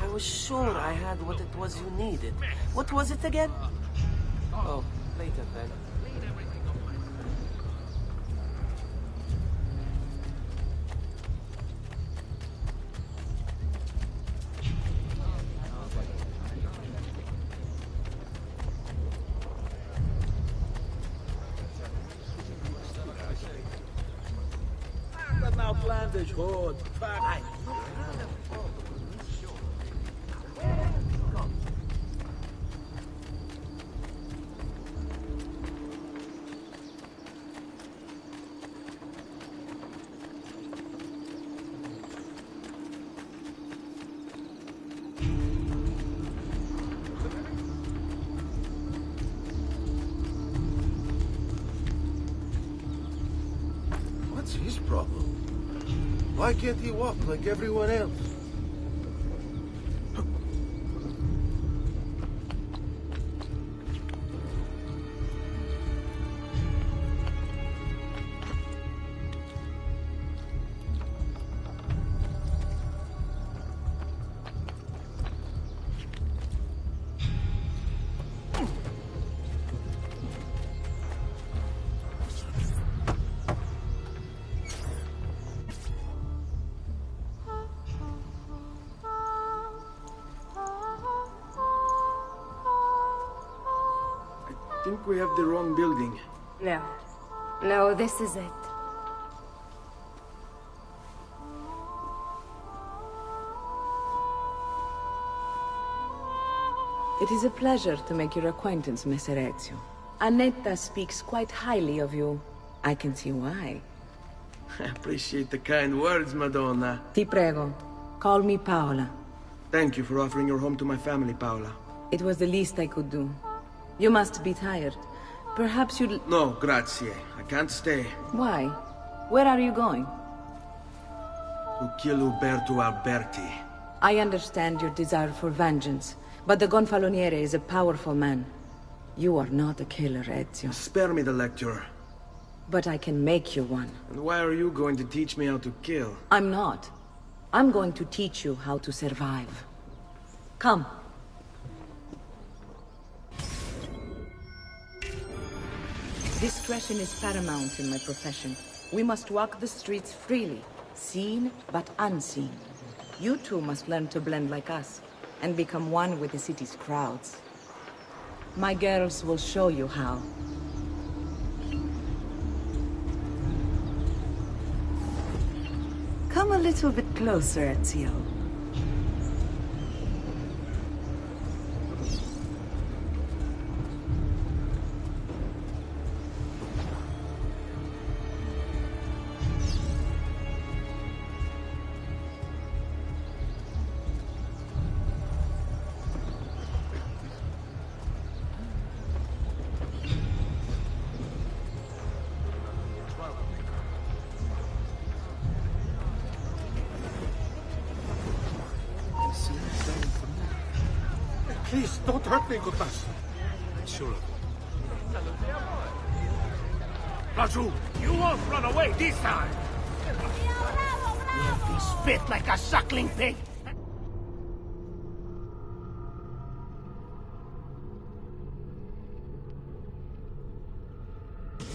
I was sure I had what it was you needed. What was it again? Oh, later then. outlandish horde. Back. What's his problem? Why can't he walk like everyone else? think we have the wrong building. No. No, this is it. It is a pleasure to make your acquaintance, Messer Ezio. Annetta speaks quite highly of you. I can see why. I appreciate the kind words, Madonna. Ti prego, call me Paola. Thank you for offering your home to my family, Paola. It was the least I could do. You must be tired. Perhaps you'd... No, grazie. I can't stay. Why? Where are you going? To kill Uberto Alberti. I understand your desire for vengeance, but the Gonfaloniere is a powerful man. You are not a killer, Ezio. Spare me the lecture. But I can make you one. And why are you going to teach me how to kill? I'm not. I'm going to teach you how to survive. Come. Discretion is paramount in my profession. We must walk the streets freely, seen but unseen. You too must learn to blend like us, and become one with the city's crowds. My girls will show you how. Come a little bit closer, Ezio. Please, don't hurt me, Gutas. Sure. Laju, you won't run away this time! You'll be spit like a suckling pig!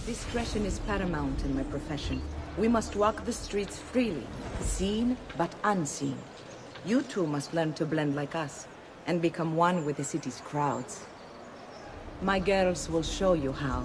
Discretion is paramount in my profession. We must walk the streets freely, seen but unseen. You too must learn to blend like us, and become one with the city's crowds. My girls will show you how.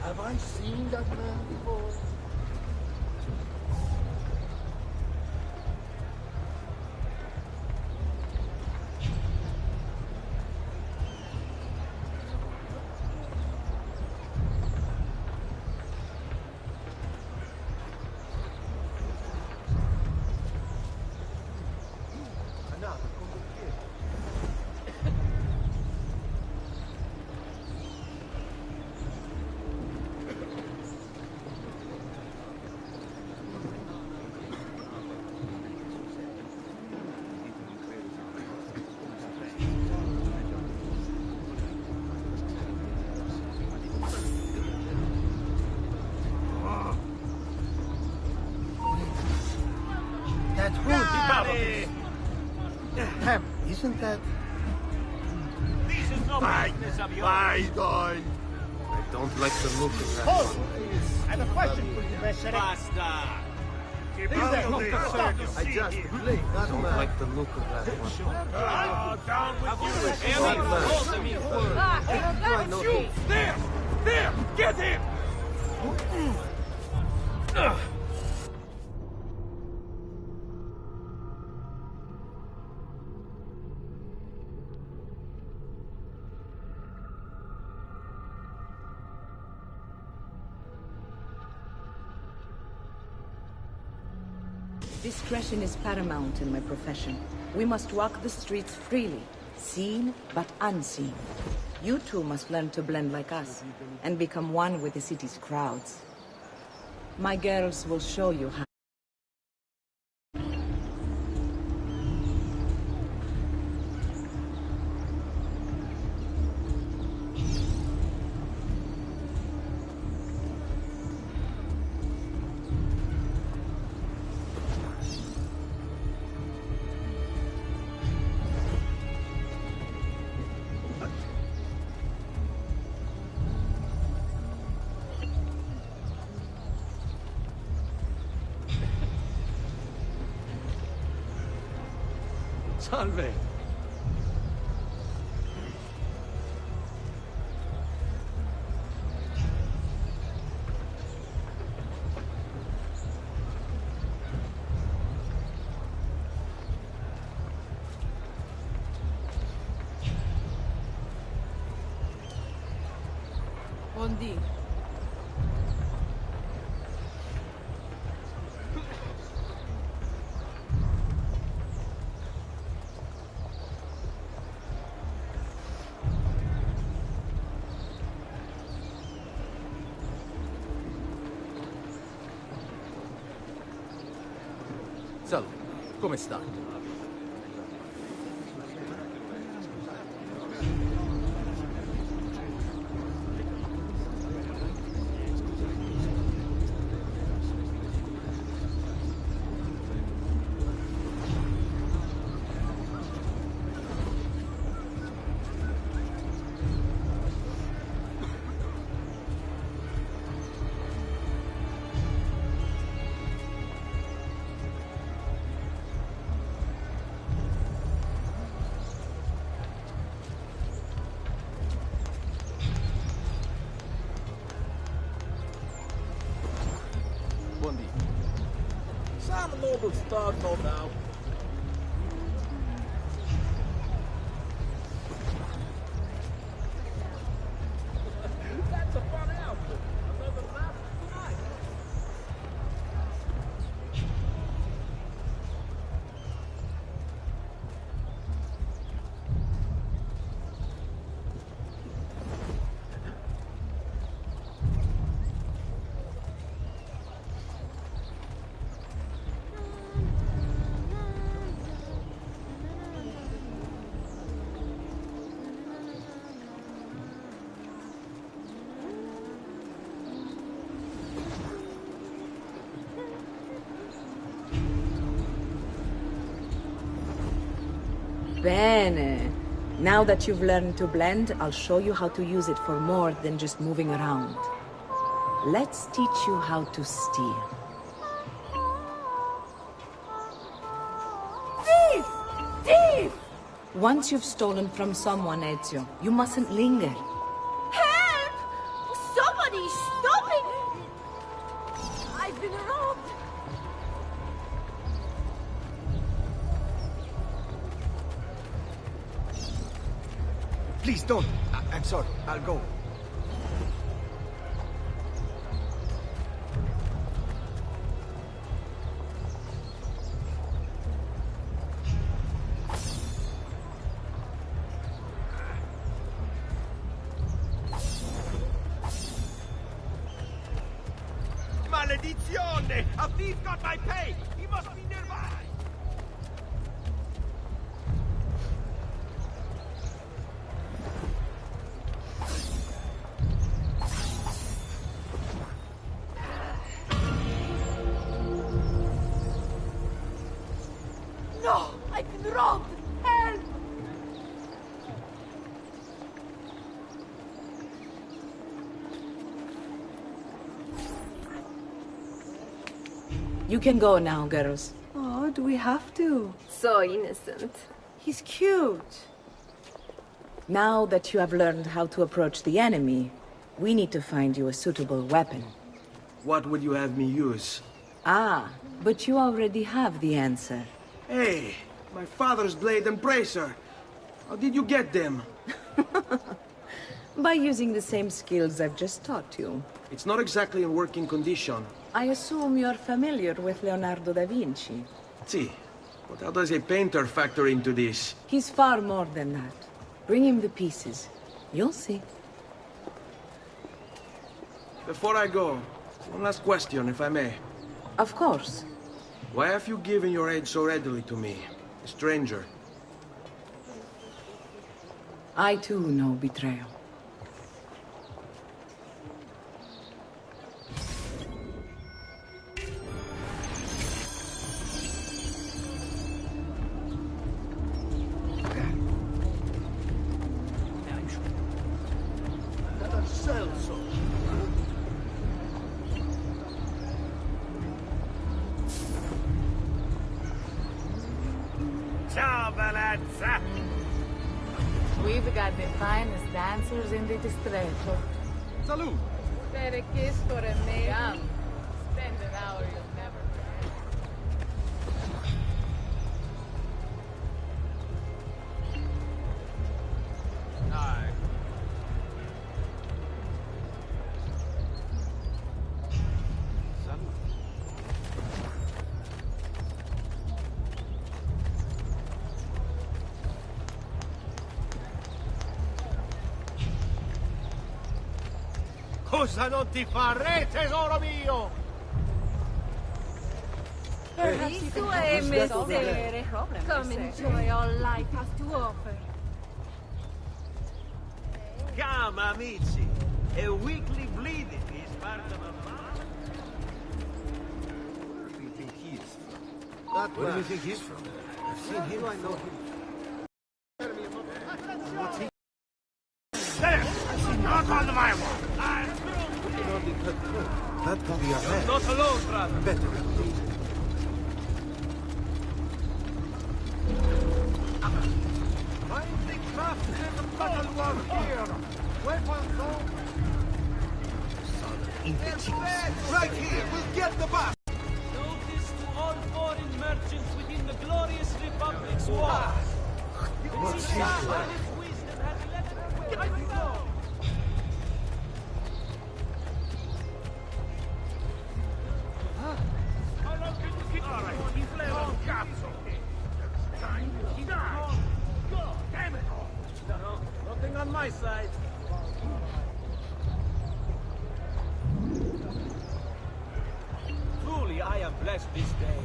Have I seen that man before? That hood! Ham, isn't that... This is no business of yours. I don't like the look of that. Hold! I have a question for you, Messer. Basta! Is that not the I just don't like the look of that one. Down with you! Shoot! There! There! Get him! Discretion is paramount in my profession. We must walk the streets freely, seen but unseen. You too must learn to blend like us, and become one with the city's crowds. My girls will show you how. Salve. Buondì. Salve, come sta? Some noble stuff, no doubt. That's a fun outfit. Another lap tonight. Bene. Now that you've learned to blend, I'll show you how to use it for more than just moving around. Let's teach you how to steal. Thief! Thief! Once you've stolen from someone, Ezio, you mustn't linger. Help! Somebody stop it! I've been robbed. Please don't. I'm sorry. I'll go. Maledizione! A thief got my pay! He must be nearby! No! I've been robbed! Help! You can go now, girls. Oh, do we have to? So innocent. He's cute. Now that you have learned how to approach the enemy, we need to find you a suitable weapon. What would you have me use? Ah, but you already have the answer. Hey, my father's blade and bracer. How did you get them? By using the same skills I've just taught you. It's not exactly in working condition. I assume you're familiar with Leonardo da Vinci. See, but how does a painter factor into this? He's far more than that. Bring him the pieces. You'll see. Before I go, One last question, if I may. Of course. Why have you given your aid so readily to me, a stranger? I too know betrayal. Ciao, bellezza! We've got the finest dancers in the distretto. Salute! Better kiss for a man. Spend an hour you'll never forget. Aye. Cosa non ti fa re, tesoro mio? Perhaps you can help me. Come enjoy all life has to offer. Come, amici. A weekly bleeding is part of a man. Where do you think he is from? Where do you think he's from? I've seen him. I know him. What's he? There! Knock on my wall! We cannot be cut through. That could be a man. Not alone, brother. Better indeed. Find the craftsman battle work here. Weapons on. Right here, we'll get the bus. Notice to all foreign merchants within the glorious Republic's walls. What's his plan? Wisdom has left their way to go. Nothing on my side. Truly, I am blessed this day.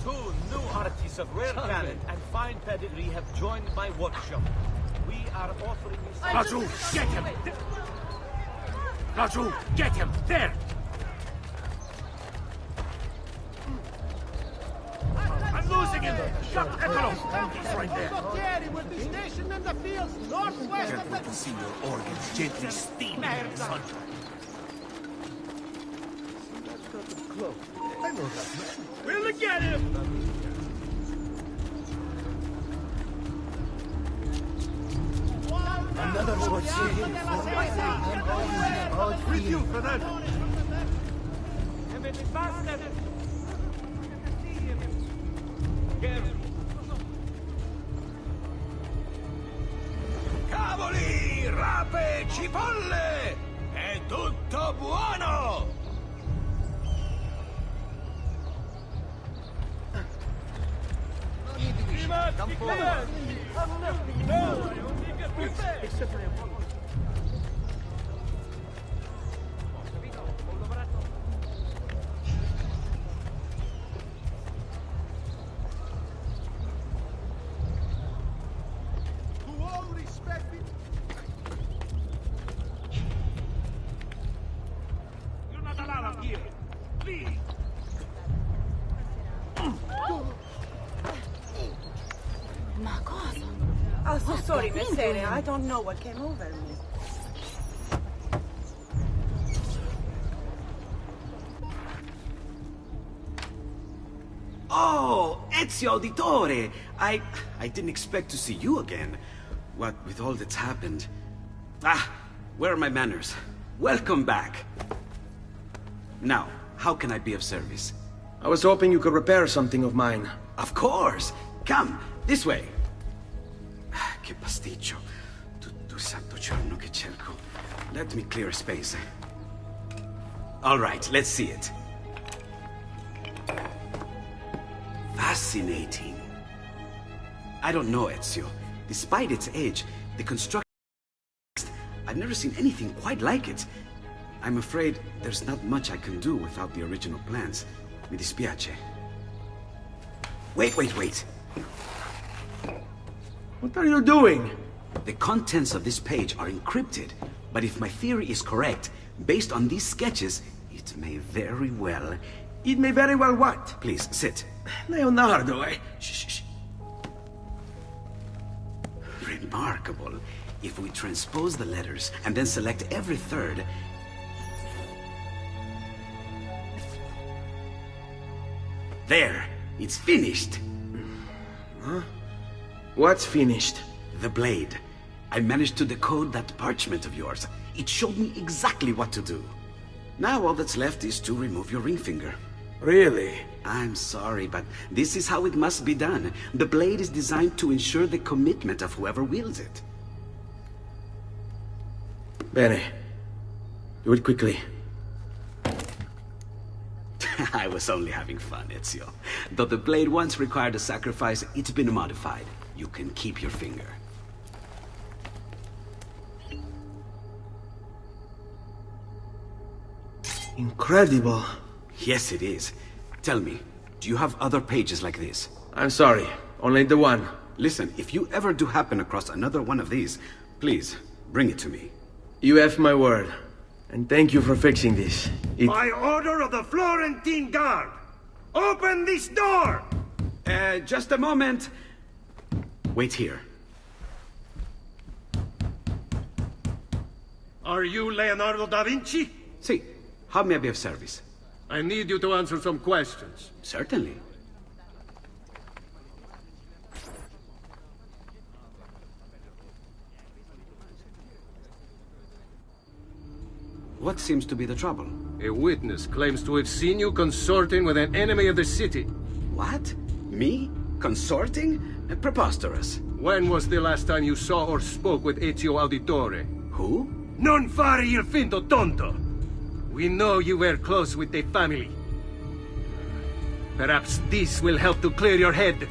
Two new artists of rare talent and fine pedigree have joined my workshop. We are offering this... Raju, get him! Raju, get him! There! I'm losing him! Shut Eccolo! He's right there! Condottieri will be stationed in the fields northwest of the... to see your organs gently steaming in the sunshine. I know that man. We'll get him! Another one see him. With you for that. Cavoli, rape, cipolle! È tutto buono! Come forward. To all respected... You're not allowed up here! Please! Ma cosa? Oh, so sorry, Messere. I don't know what came over me. Oh, Ezio Auditore! I didn't expect to see you again. What with all that's happened. Ah, where are my manners? Welcome back. Now, how can I be of service? I was hoping you could repair something of mine. Of course! Come, this way! Che pasticcio. Tutto santo giorno che cerco. Let me clear a space. All right, let's see it. Fascinating. I don't know, Ezio. Despite its age, the construction... I've never seen anything quite like it. I'm afraid there's not much I can do without the original plans. Mi dispiace. Wait. What are you doing? The contents of this page are encrypted, but if my theory is correct, based on these sketches, it may very well... It may very well what? Please, sit. Leonardo, Shh. Remarkable. If we transpose the letters and then select every third... There! It's finished! Huh? What's finished? The blade. I managed to decode that parchment of yours. It showed me exactly what to do. Now all that's left is to remove your ring finger. Really? I'm sorry, but this is how it must be done. The blade is designed to ensure the commitment of whoever wields it. Bene. Do it quickly. I was only having fun, Ezio. Though the blade once required a sacrifice, it's been modified. You can keep your finger. Incredible. Yes, it is. Tell me, do you have other pages like this? I'm sorry, only the one. Listen, if you ever do happen across another one of these, please, bring it to me. You have my word. And thank you for fixing this. By order of the Florentine Guard! Open this door! Just a moment. Wait here. Are you Leonardo da Vinci? Si. How may I be of service? I need you to answer some questions. Certainly. What seems to be the trouble? A witness claims to have seen you consorting with an enemy of the city. What? Me? Consorting? Preposterous. When was the last time you saw or spoke with Ezio Auditore? Who? Non fare il finto tonto! We know you were close with the family. Perhaps this will help to clear your head.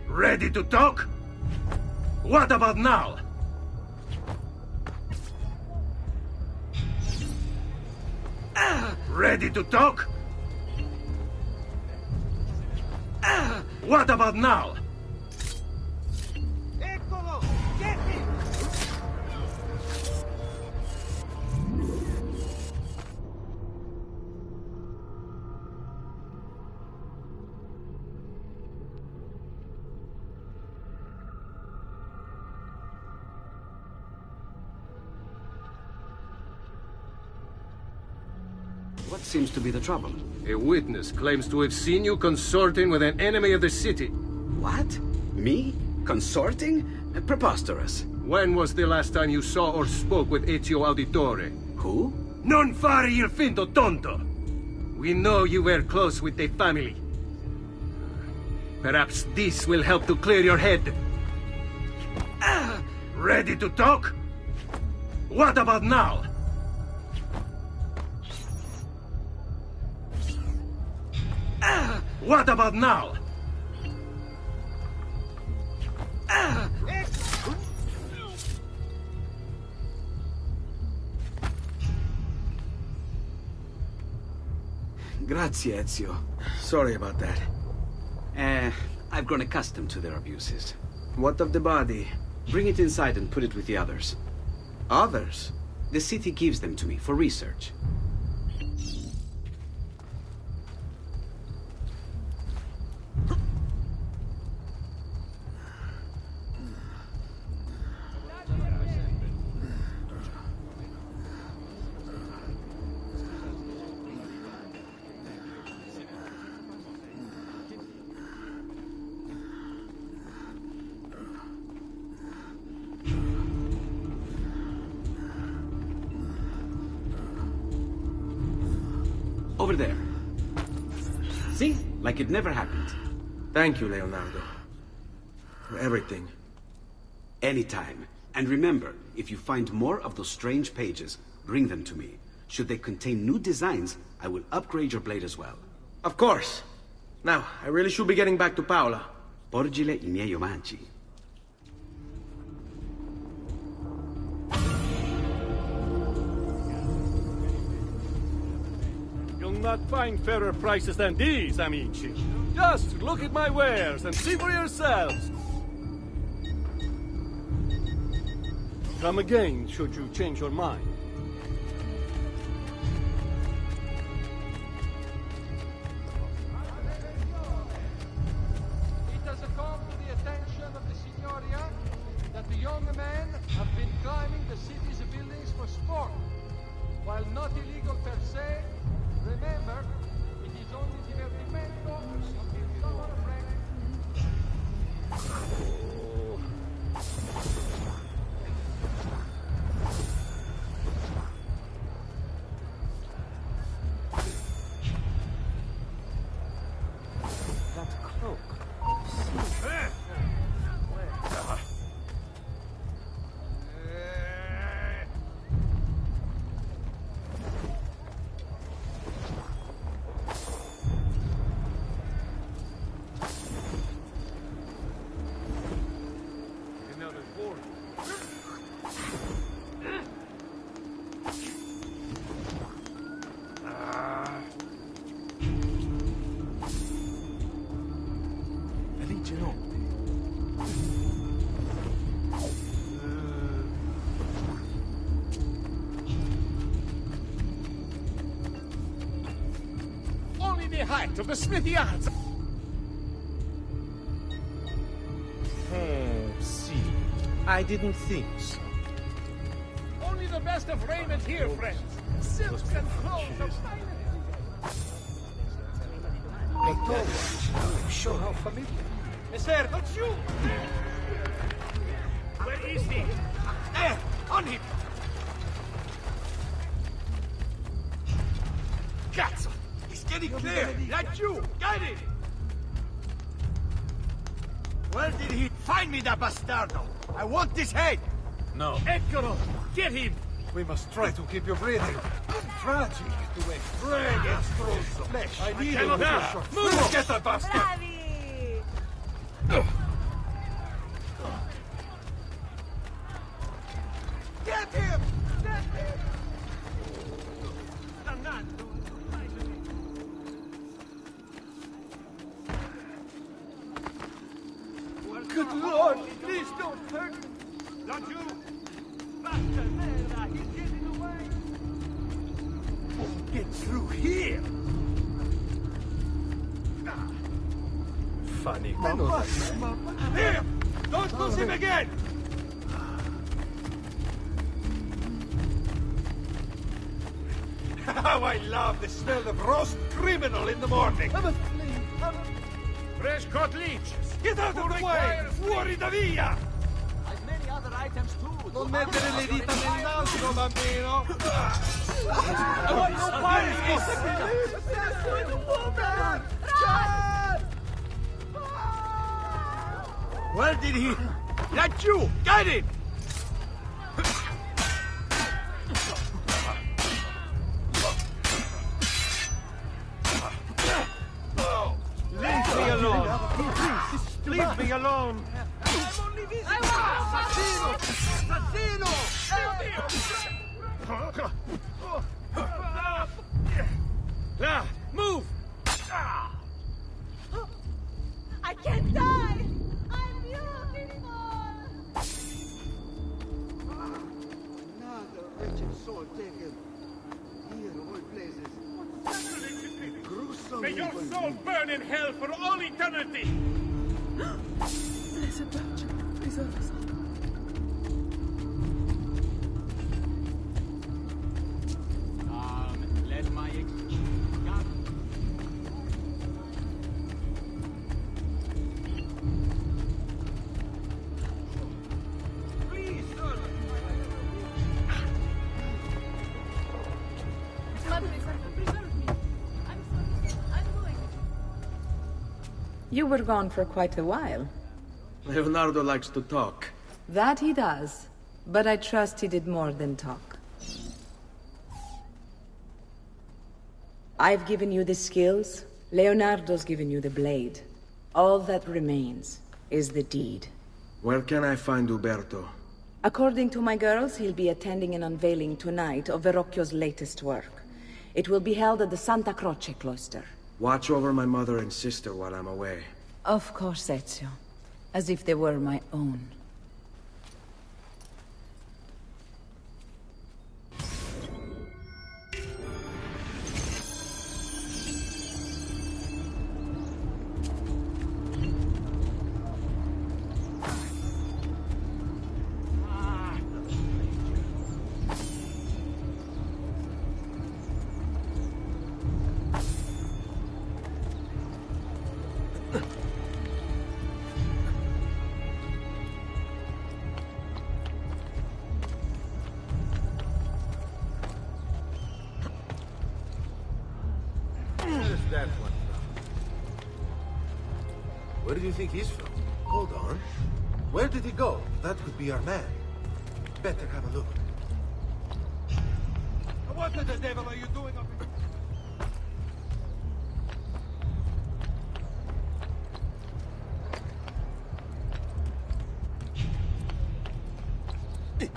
Ready to talk? What about now? Ready to talk? What about now? Eccolo! Get me! What seems to be the trouble? A witness claims to have seen you consorting with an enemy of the city. What? Me? Consorting? Preposterous. When was the last time you saw or spoke with Ezio Auditore? Who? Non fare il finto tonto! We know you were close with the family. Perhaps this will help to clear your head. Ready to talk? What about now? What about now? Grazie, Ezio. Sorry about that. I've grown accustomed to their abuses. What of the body? Bring it inside and put it with the others. Others? The city gives them to me for research. Over there. See? Like it never happened. Thank you, Leonardo. For everything. Anytime. And remember, if you find more of those strange pages, bring them to me. Should they contain new designs, I will upgrade your blade as well. Of course. Now, I really should be getting back to Paola. Porgile I miei omaggi. not find fairer prices than these, amici. Just look at my wares and see for yourselves. Come again, should you change your mind. It has come to the attention of the Signoria that the young men have been climbing the city's buildings for sport. While not illegal per se, remember, it is only divertimento of the summer break. Height of the smithy arts. See, I didn't think so. Only the best of raiment here, friends. Silks and clothes of I told you, I'm sure how familiar. Messer, not you! Where is he? There, on him! Cazzo! Getting clear! That's you! Get it! Where did he... Find me that bastardo! I want his head! No. Eccolo! Get him! We must try to keep you breathing. Tragic to extract and through flesh. I need him now! Move! Let's get the bastard! Get him! Get him! Good Lord! Please don't hurt him! Don't you? Basta merda! He's getting away! Won't get through here! Funny. Here! Don't lose him again! How I love the smell of roast criminal in the morning! Fresh caught leeches! Get out of the way! Fuori da via! I've many other items too. Non mettere le dita nel naso, bambino! I want no part of this! Where did he... That's you! Get him! Leave me alone! Leave me alone! Now, move! I can't die! I'm beautiful! Another wretched soul taken. Here of all places. Gruesome. May your soul burn in hell for all eternity! There's a virgin. Preserve us all. Let my Please, sir! Mother, preserve me. I'm sorry. I'm going. You were gone for quite a while. Leonardo likes to talk. That he does. But I trust he did more than talk. I've given you the skills. Leonardo's given you the blade. All that remains is the deed. Where can I find Uberto? According to my girls, he'll be attending an unveiling tonight of Verrocchio's latest work. It will be held at the Santa Croce cloister. Watch over my mother and sister while I'm away. Of course, Ezio. As if they were my own. That one from? Where do you think he's from? Hold on. Where did he go? That could be our man. Better have a look. What the devil are you doing up here?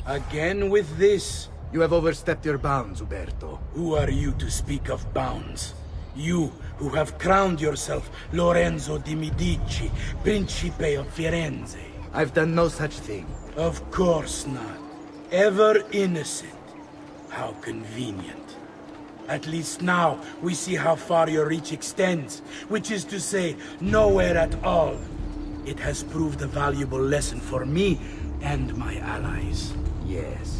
Again with this? You have overstepped your bounds, Uberto. Who are you to speak of bounds? You, who have crowned yourself Lorenzo di Medici, Principe of Firenze. I've done no such thing. Of course not. Ever innocent. How convenient. At least now, we see how far your reach extends, which is to say, nowhere at all. It has proved a valuable lesson for me and my allies. Yes.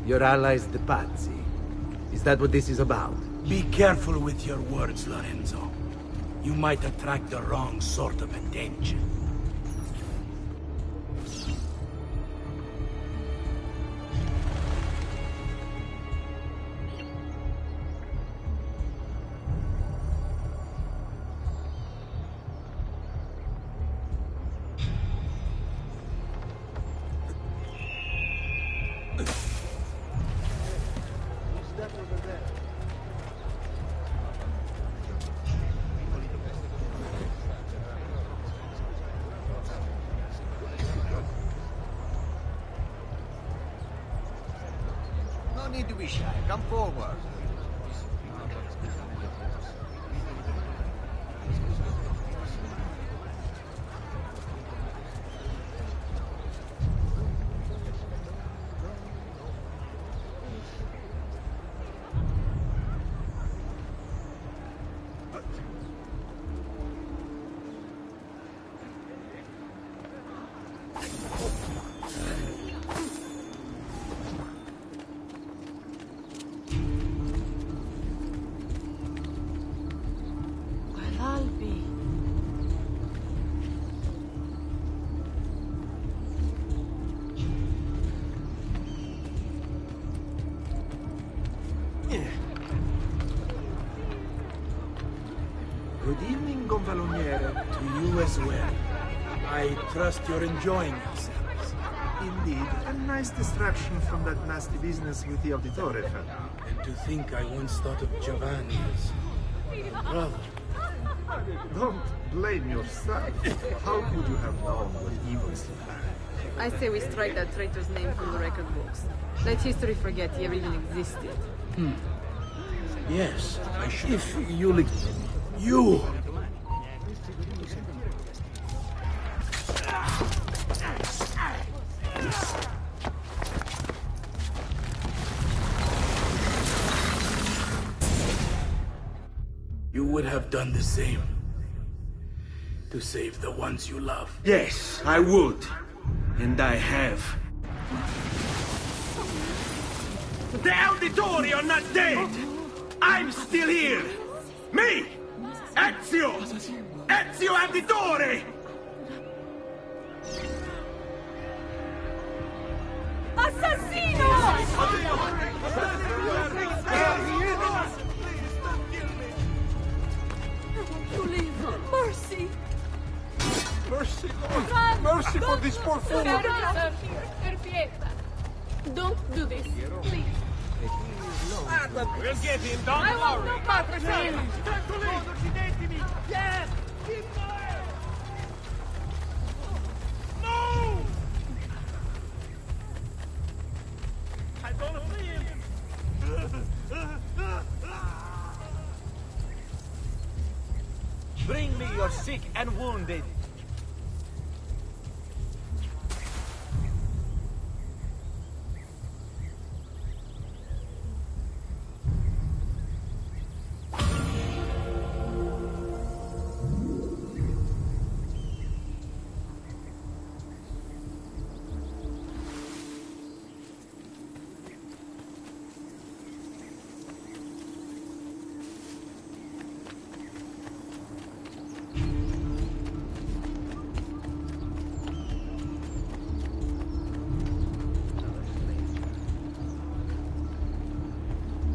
Your allies, the Pazzi. Is that what this is about? Be careful with your words, Lorenzo. You might attract the wrong sort of attention. No need to be shy. Come forward. Good evening, Gonfaloniere. To you as well. I trust you're enjoying yourselves. Indeed. A nice distraction from that nasty business with the Auditore family. And to think I once thought of Giovanni as a brother. Don't blame yourself. How could you have known what he was like? I say we strike that traitor's name from the record books. Let history forget he ever even existed. Yes, I should. If you'll... You! You would have done the same. To save the ones you love. Yes, I would. And I have. The Auditore are not dead! I'm still here! Me! Ezio! Ezio Auditore! Assassino! You leave. Mercy! Mercy, Lord! Mercy for this poor fool! Don't do this, please. We'll get him, don't I want worry. no part of him. Yes! Keep fire! No! sick and wounded.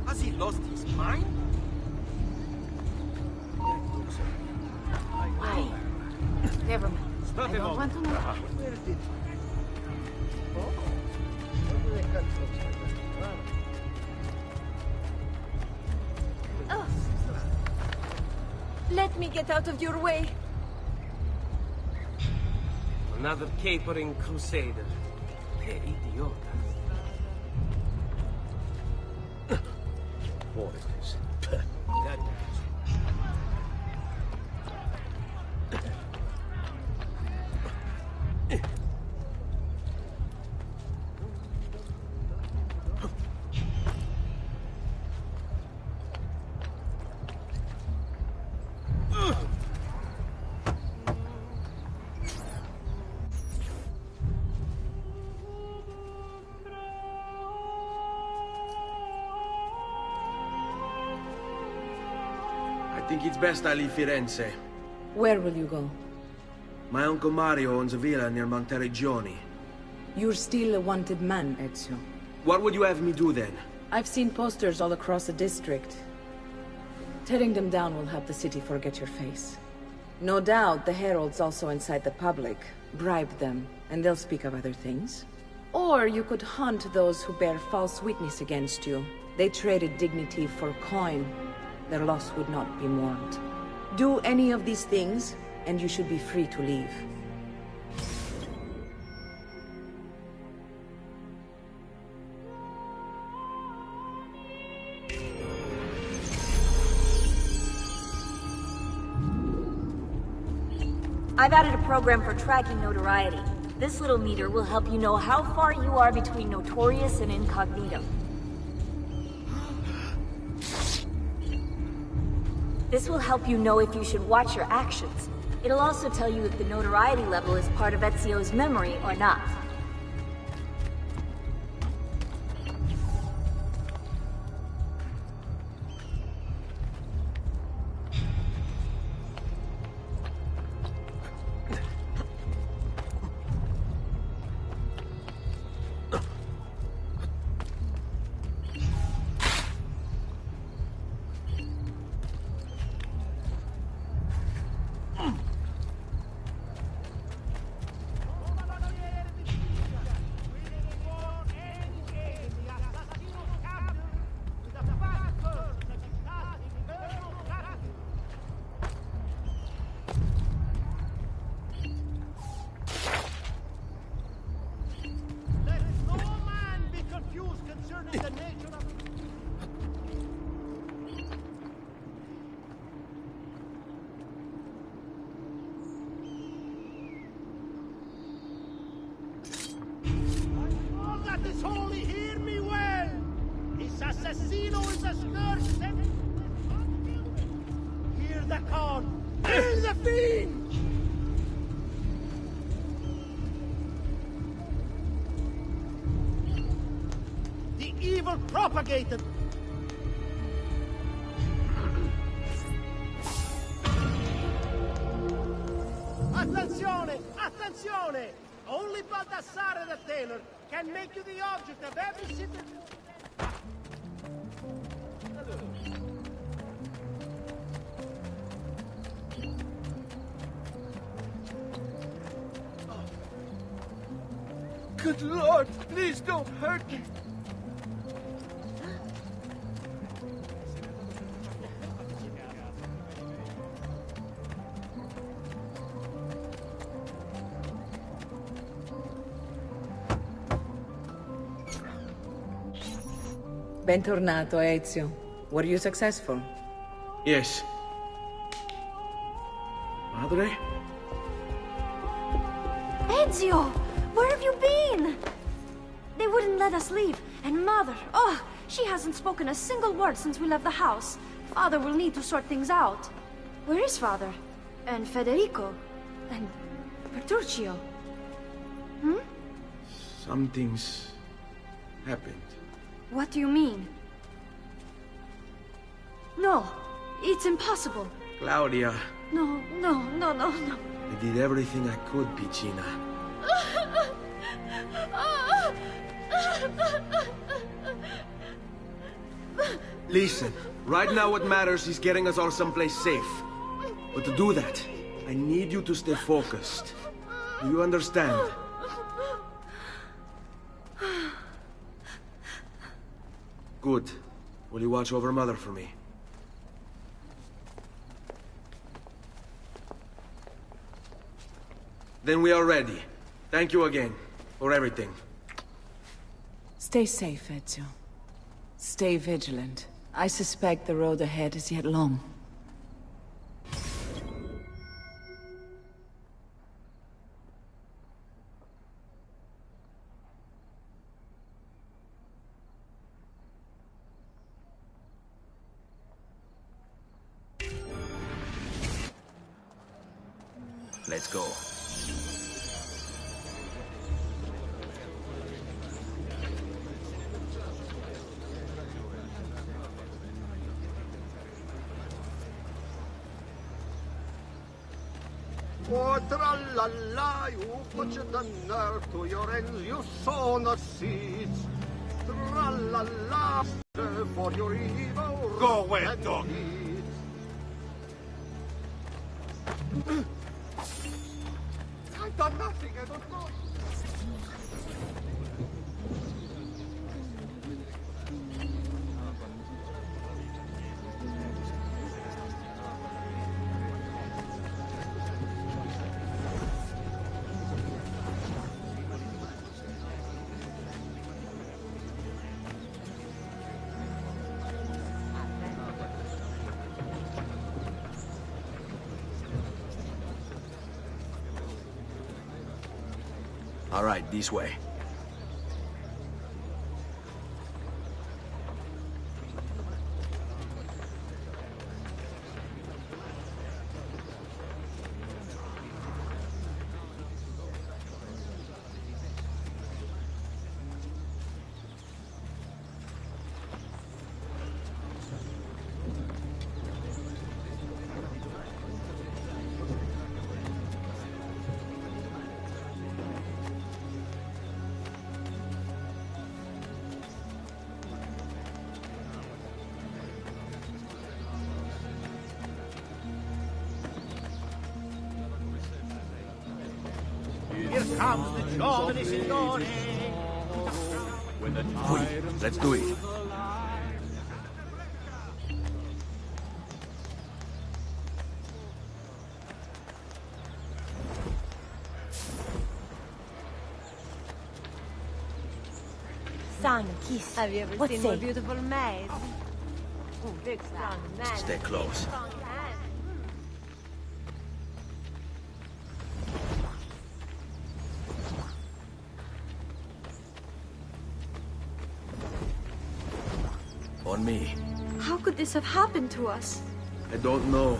Has he lost his mind? Why? Never mind. I don't want to know. Where did... Oh, where do they cut clothes like that? Oh. Let me get out of your way. Another capering crusader. Che idiota. Orders. I think it's best I leave Firenze. Where will you go? My uncle Mario owns a villa near Monteriggioni. You're still a wanted man, Ezio. What would you have me do then? I've seen posters all across the district. Tearing them down will help the city forget your face. No doubt the heralds also incite the public. Bribe them, and they'll speak of other things. Or you could hunt those who bear false witness against you. They traded dignity for coin. Their loss would not be mourned. Do any of these things, and you should be free to leave. I've added a program for tracking notoriety. This little meter will help you know how far you are between notorious and incognito. This will help you know if you should watch your actions. It'll also tell you if the notoriety level is part of Ezio's memory or not. Propagated. Attenzione! Attenzione! Only Baldassare the tailor can make you the object of every citizen. Good Lord, please don't hurt me. Bentornato, Ezio. Were you successful? Yes. Padre? Ezio! Where have you been? They wouldn't let us leave. And Mother, oh, she hasn't spoken a single word since we left the house. Father will need to sort things out. Where is Father? And Federico? And Petruccio? Hmm? Something's happened. What do you mean? No, it's impossible. Claudia, No. I did everything I could, Piccina. Listen, right now what matters is getting us all someplace safe. But to do that, I need you to stay focused. Do you understand? Good. Will you watch over Mother for me? Then we are ready. Thank you again for everything. Stay safe, Ezio. Stay vigilant. I suspect the road ahead is yet long. Let's go. O tralala, you put the nerve to your ends, you sow not seeds. Tralala, for your evil. Go away, dog. I've done nothing, I don't know. All right, this way. Here comes the giovane signore. Let's do it. Son, kiss. Have you ever What seen say? more beautiful maids? Oh, big strong man. Stay close. Strong hand. On me. How could this have happened to us? I don't know.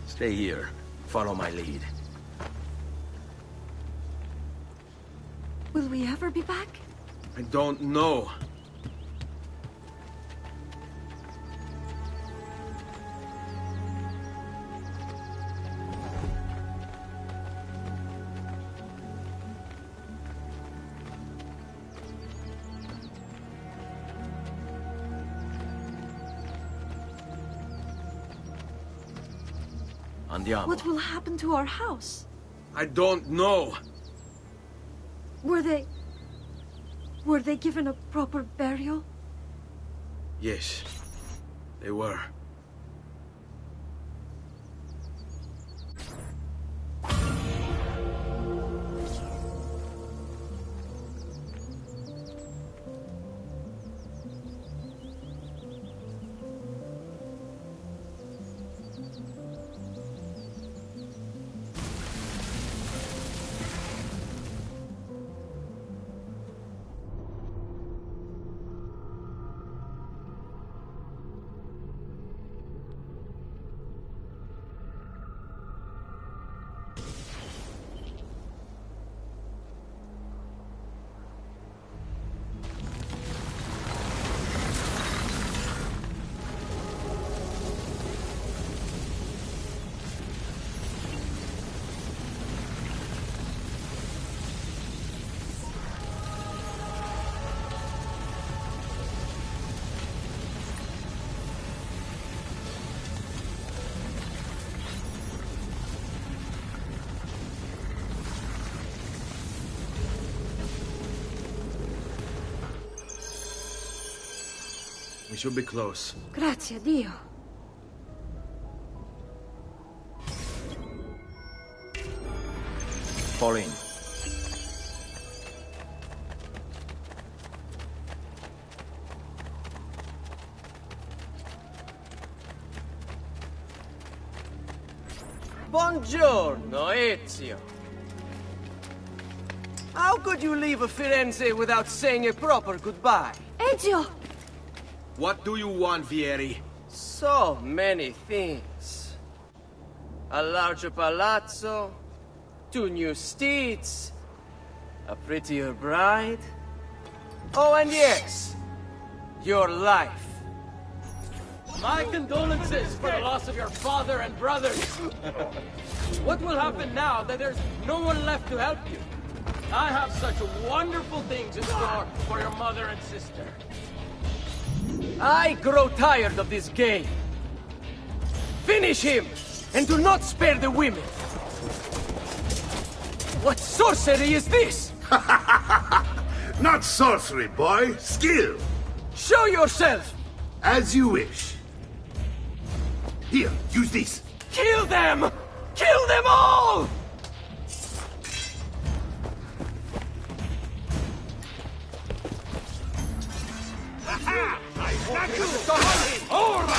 Stay here. Follow my lead. Will we ever be back? I don't know. Andiamo. What will happen to our house? I don't know. Were they given a proper burial? Yes, they were. We should be close. Grazie a Dio. Fall in. Buongiorno, Ezio. How could you leave Firenze without saying a proper goodbye? Ezio! What do you want, Vieri? So many things. A larger palazzo, 2 new steeds, a prettier bride. Oh, and yes, your life. My condolences for the loss of your father and brothers. What will happen now that there's no one left to help you? I have such wonderful things in store for your mother and sister. I grow tired of this game. Finish him, and do not spare the women. What sorcery is this? Not sorcery, boy. Skill. Show yourself. As you wish. Here, use this. Kill them! Kill them all! Ora!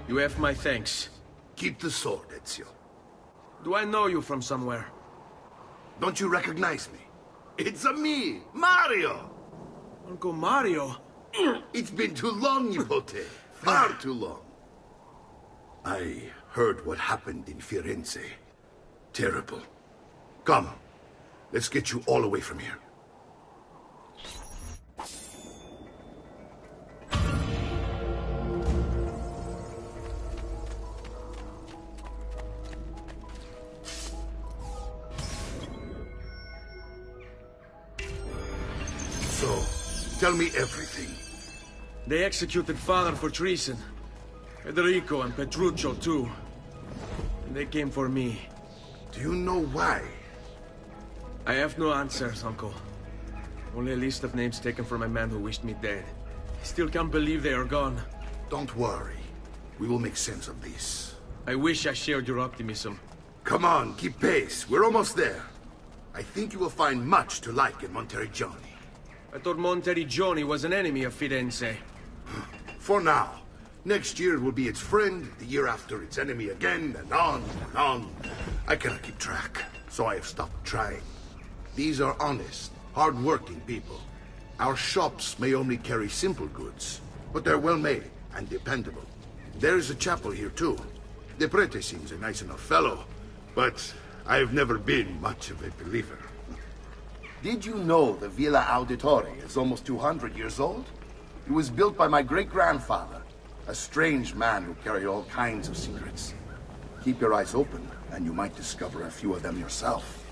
You have my thanks. Keep the sword, Ezio. Do I know you from somewhere? Don't you recognize me? It's me, Mario! Uncle Mario? It's been too long, Nipote. Far too long. I heard what happened in Firenze. Terrible. Come, let's get you all away from here. So, tell me everything. They executed father for treason. Federico and Petruccio too. And they came for me. Do you know why? I have no answers, Uncle. Only a list of names taken from a man who wished me dead. I still can't believe they are gone. Don't worry. We will make sense of this. I wish I shared your optimism. Come on, keep pace. We're almost there. I think you will find much to like in Monteriggioni. I thought Monteriggioni was an enemy of Firenze. For now. Next year it will be its friend, the year after its enemy again, and on and on. I cannot keep track, so I have stopped trying. These are honest, hard-working people. Our shops may only carry simple goods, but they're well-made and dependable. There is a chapel here, too. The prete seems a nice enough fellow, but I've never been much of a believer. Did you know the Villa Auditore is almost 200 years old? It was built by my great-grandfather, a strange man who carried all kinds of secrets. Keep your eyes open, and you might discover a few of them yourself.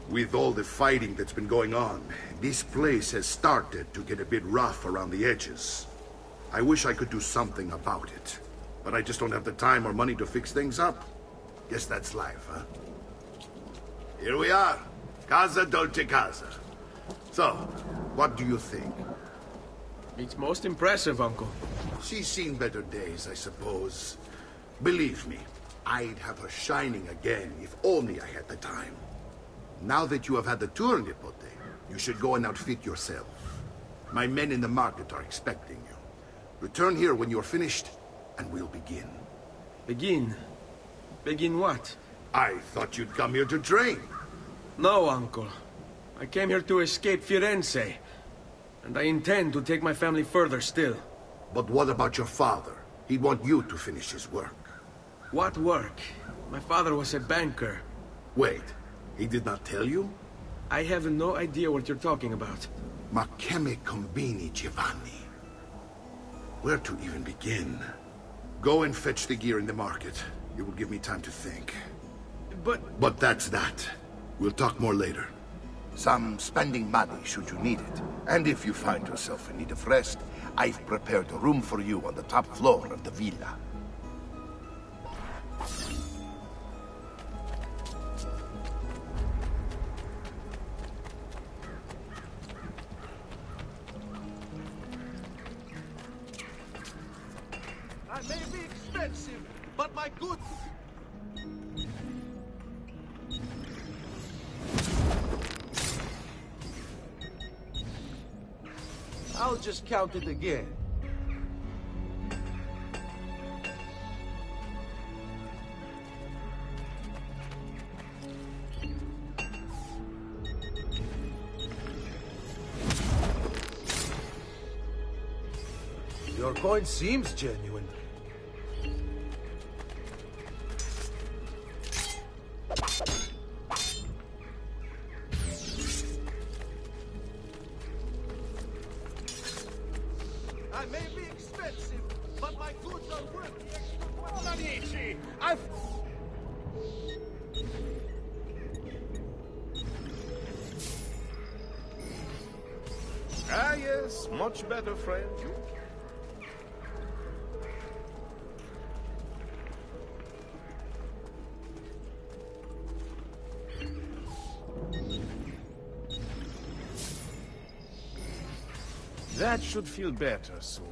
With all the fighting that's been going on, this place has started to get a bit rough around the edges. I wish I could do something about it, but I just don't have the time or money to fix things up. Guess that's life, huh? Here we are. Casa Dolce Casa. So, what do you think? It's most impressive, Uncle. She's seen better days, I suppose. Believe me, I'd have her shining again if only I had the time. Now that you have had the tour, Nipote, you should go and outfit yourself. My men in the market are expecting you. Return here when you're finished, and we'll begin. Begin? Begin what? I thought you'd come here to train. No, Uncle. I came here to escape Firenze. And I intend to take my family further still. But what about your father? He'd want you to finish his work. What work? My father was a banker. Wait, he did not tell you? I have no idea what you're talking about. Ma che me combini, Giovanni? Where to even begin? Go and fetch the gear in the market. It will give me time to think. But that's that. We'll talk more later. Some spending money should you need it. And if you find yourself in need of rest, I've prepared a room for you on the top floor of the villa. I may be expensive, but my goods... I'll just count it again. Your coin seems genuine. I may be expensive, but my goods are worth the extra... Amici, I've... Ah, yes, much better, friend. That should feel better soon.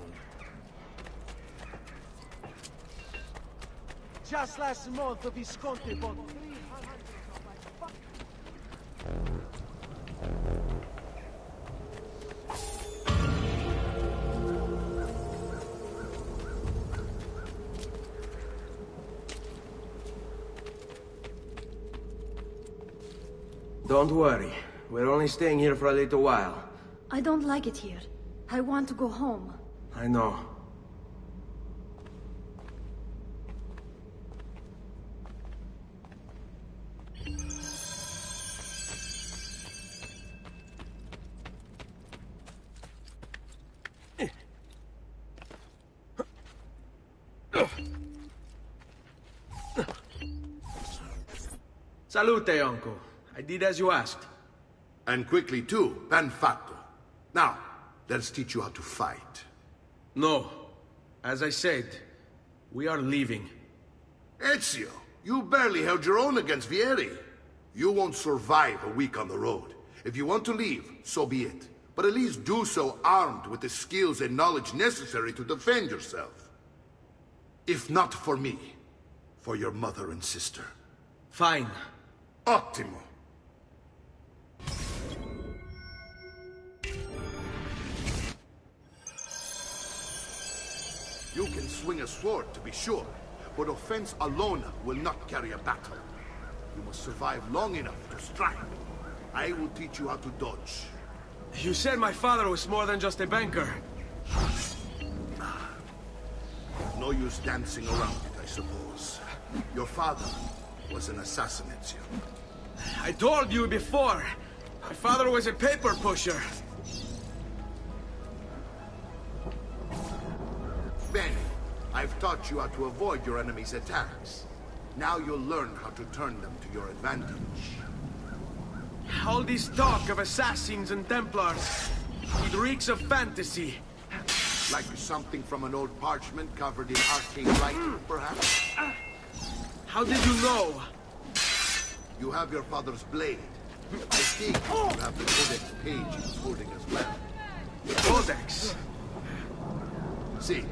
Just last month, the Visconti bought 300 of my... Don't worry. We're only staying here for a little while. I don't like it here. I want to go home. I know. Salute, Uncle. I did as you asked. And quickly too, ben fatto. Now, let's teach you how to fight. No. As I said, we are leaving. Ezio, you barely held your own against Vieri. You won't survive a week on the road. If you want to leave, so be it. But at least do so armed with the skills and knowledge necessary to defend yourself. If not for me, for your mother and sister. Fine. Ottimo. You can swing a sword, to be sure, but offense alone will not carry a battle. You must survive long enough to strike. I will teach you how to dodge. You said my father was more than just a banker. No use dancing around it, I suppose. Your father was an assassin, Ezio. I told you before. My father was a paper pusher. Bene, I've taught you how to avoid your enemy's attacks. Now you'll learn how to turn them to your advantage. All this talk of assassins and Templars, it reeks of fantasy. Like something from an old parchment covered in arcane writing, perhaps? How did you know? You have your father's blade. I think you have the Codex page he was holding as well. Codex? See,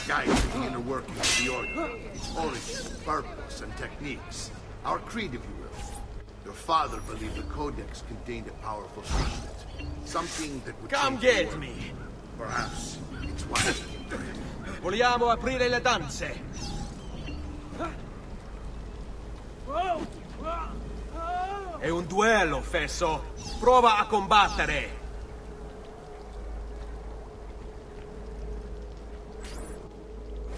guides the inner workings of the Order. Its origin, purpose, and techniques. Our creed, if you will. Your father believed the Codex contained a powerful secret. Something that would Come change the get world. me! Perhaps it's why I came to him. Vogliamo aprire le danze. È un duello, Fesso. Prova a combattere.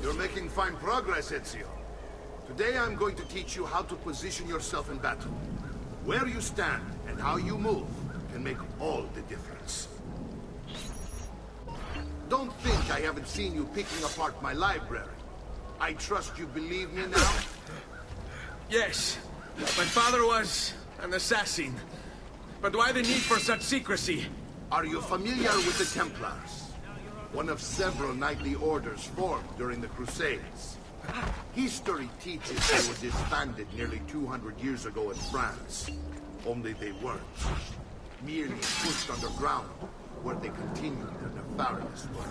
You're making fine progress, Ezio. Today I'm going to teach you how to position yourself in battle. Where you stand and how you move can make all the difference. Don't think I haven't seen you picking apart my library. I trust you believe me now? Yes. My father was an assassin. But why the need for such secrecy? Are you familiar with the Templars? One of several knightly orders formed during the Crusades. History teaches they were disbanded nearly 200 years ago in France. Only they weren't. Merely pushed underground, where they continued their nefarious work.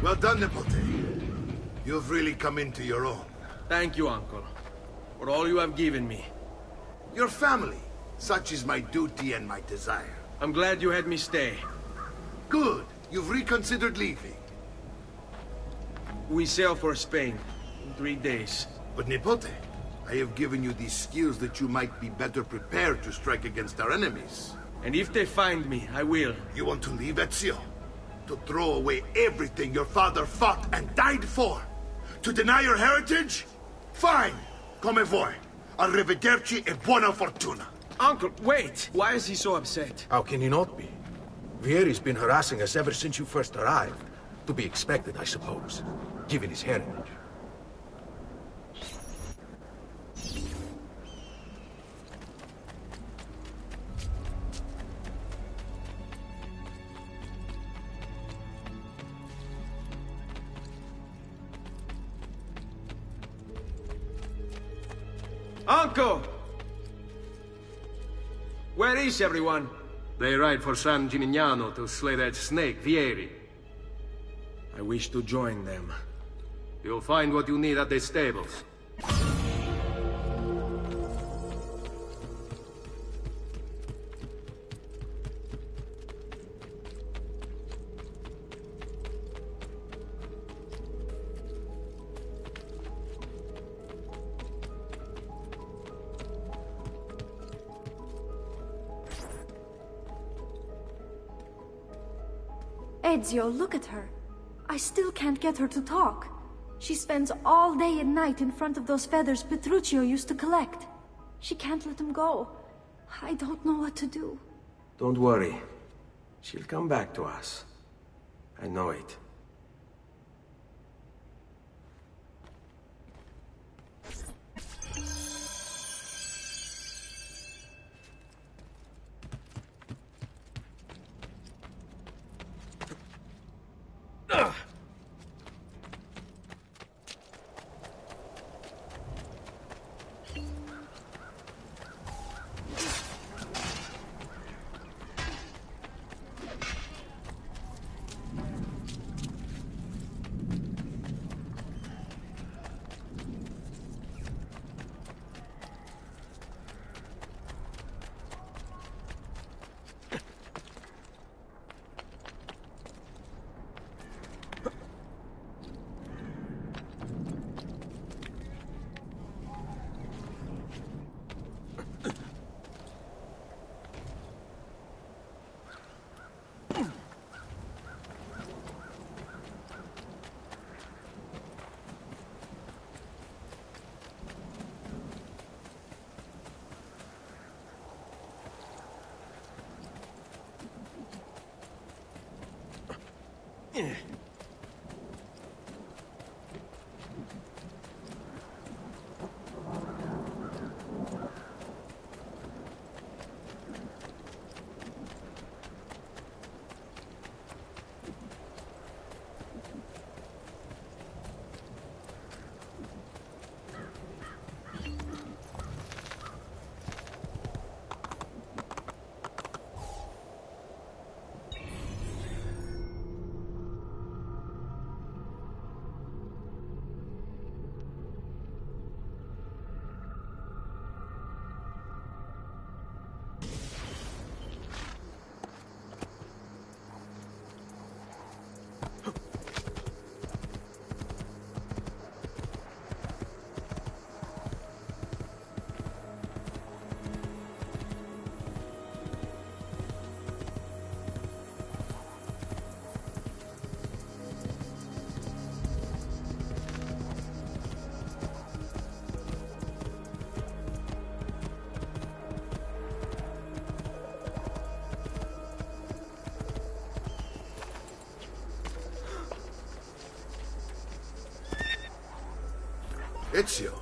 Well done, Nipote. You've really come into your own. Thank you, Uncle, for all you have given me. Your family. Such is my duty and my desire. I'm glad you had me stay. Good. You've reconsidered leaving. We sail for Spain in 3 days. But Nipote, I have given you these skills that you might be better prepared to strike against our enemies. And if they find me, I will. You want to leave, Ezio? To throw away everything your father fought and died for? To deny your heritage? Fine! Come vuoi. Arrivederci e buona fortuna. Uncle, wait! Why is he so upset? How can he not be? Vieri's been harassing us ever since you first arrived. To be expected, I suppose, given his heritage. Uncle! Where is everyone? They ride for San Gimignano to slay that snake, Vieri. I wish to join them. You'll find what you need at the stables. Ezio, look at her. I still can't get her to talk. She spends all day and night in front of those feathers Petruchio used to collect. She can't let them go. I don't know what to do. Don't worry. She'll come back to us. I know it. Ezio,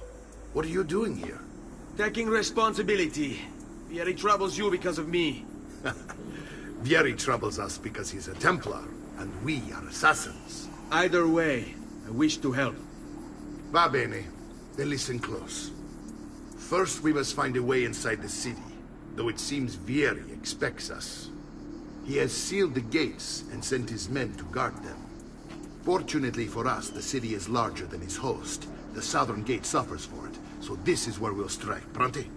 what are you doing here? Taking responsibility. Vieri troubles you because of me. Vieri troubles us because he's a Templar, and we are assassins. Either way, I wish to help. Va bene. Then listen close. First, we must find a way inside the city, though it seems Vieri expects us. He has sealed the gates and sent his men to guard them. Fortunately for us, the city is larger than its host. The southern gate suffers for it, so this is where we'll strike. Pronti?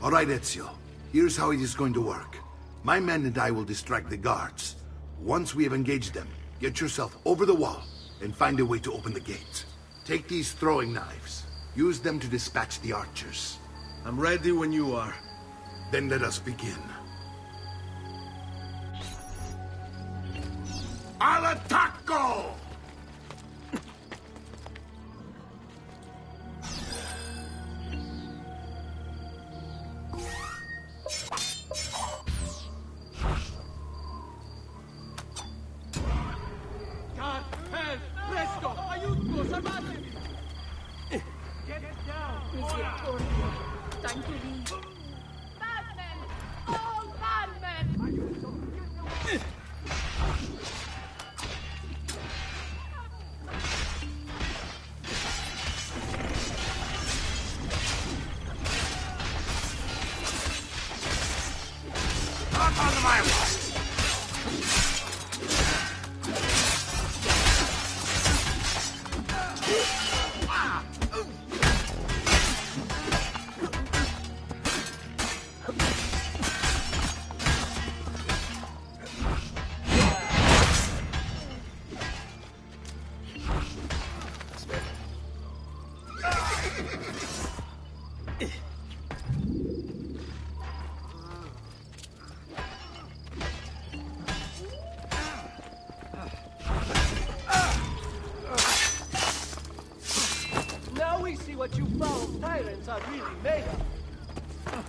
All right, Ezio. Here's how it is going to work. My men and I will distract the guards. Once we have engaged them, get yourself over the wall and find a way to open the gate. Take these throwing knives. Use them to dispatch the archers. I'm ready when you are. Then let us begin. Al attacco! What you foul tyrants are really made of.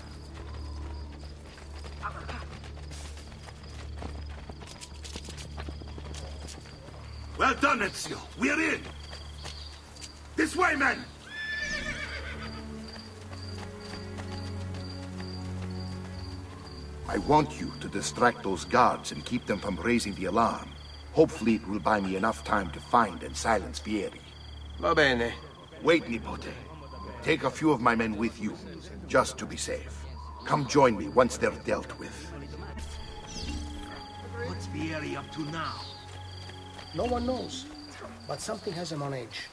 Well done, Ezio. We're in. This way, men! I want you to distract those guards and keep them from raising the alarm. Hopefully it will buy me enough time to find and silence Vieri. Va bene. Wait, Nipote. Take a few of my men with you, just to be safe. Come join me once they're dealt with. What's Vieri up to now? No one knows, but something has him on edge.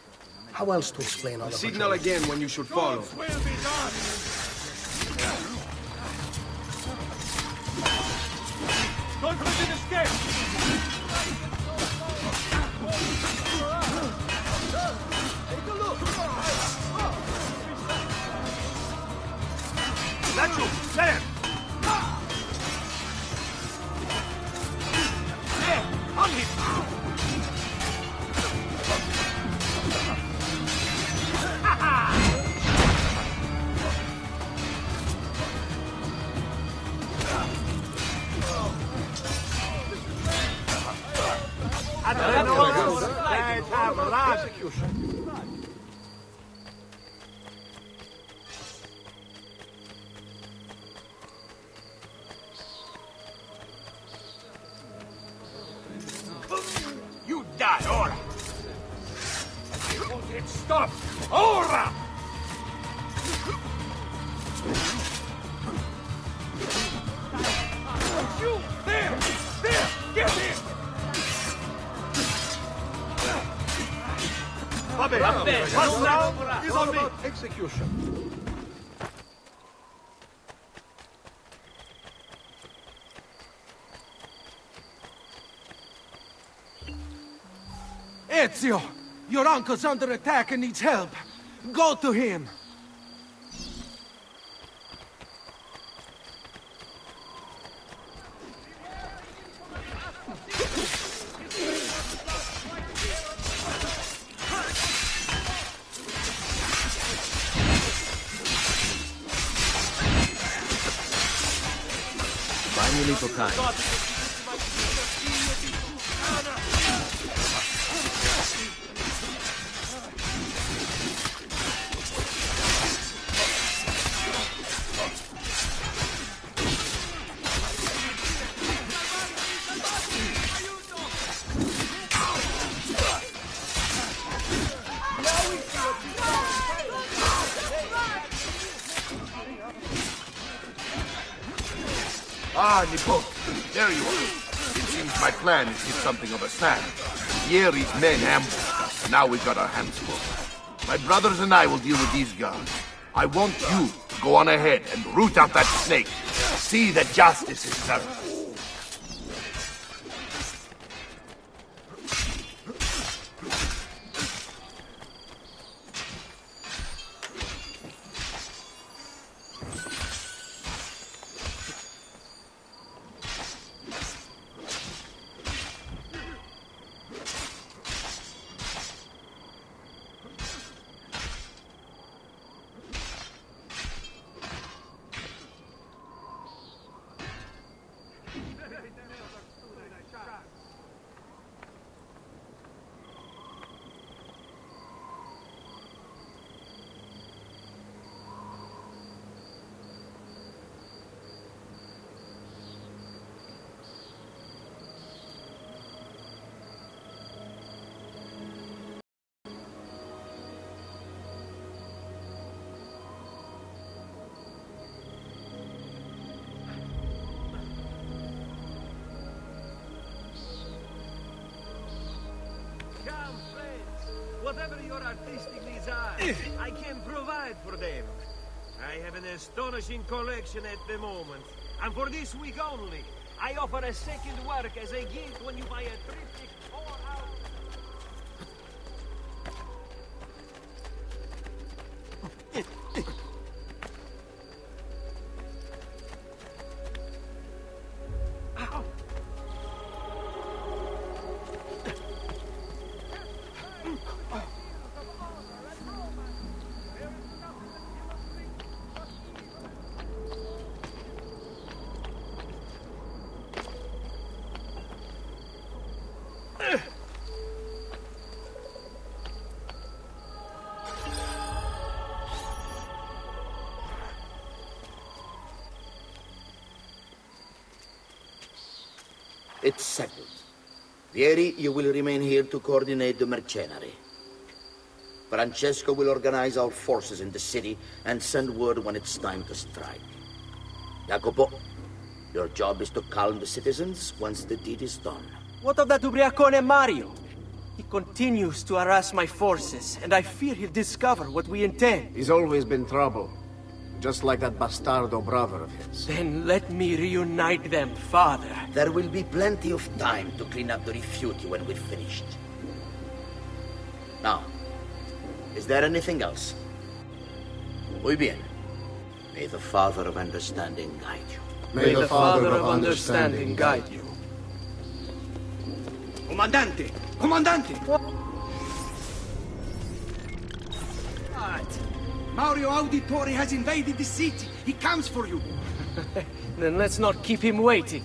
How else to explain all the Signal again when you should follow. Don't let him escape! Take a look! That's you! There! There! On him! You die, ora! Stop! Ora! You! There! There! Get him! Vabbè, what's now? Is on me! Execution. Ezio! Your uncle's under attack and needs help. Go to him! Buy me a little time. Ah, Nipok, there you are. It seems my plan is hit something of a snag. Yeri's men ambushed us, and now we've got our hands full. My brothers and I will deal with these guards. I want you to go on ahead and root out that snake. See that justice is served. Whatever your artistic needs are, I can provide for them. I have an astonishing collection at the moment. And for this week only, I offer a second work as a gift when you buy a triptych or out. It's settled. Vieri, you will remain here to coordinate the mercenary. Francesco will organize our forces in the city and send word when it's time to strike. Jacopo, your job is to calm the citizens once the deed is done. What of that ubriacone Mario? He continues to harass my forces, and I fear he'll discover what we intend. He's always been trouble. Just like that bastardo brother of his. Then let me reunite them, father. There will be plenty of time to clean up the Rifiuti when we're finished. Now, is there anything else? Muy bien. May the Father of Understanding guide you. May the Father of Understanding guide you. Comandante! Comandante! What? Mario Auditore has invaded the city. He comes for you. Then let's not keep him waiting.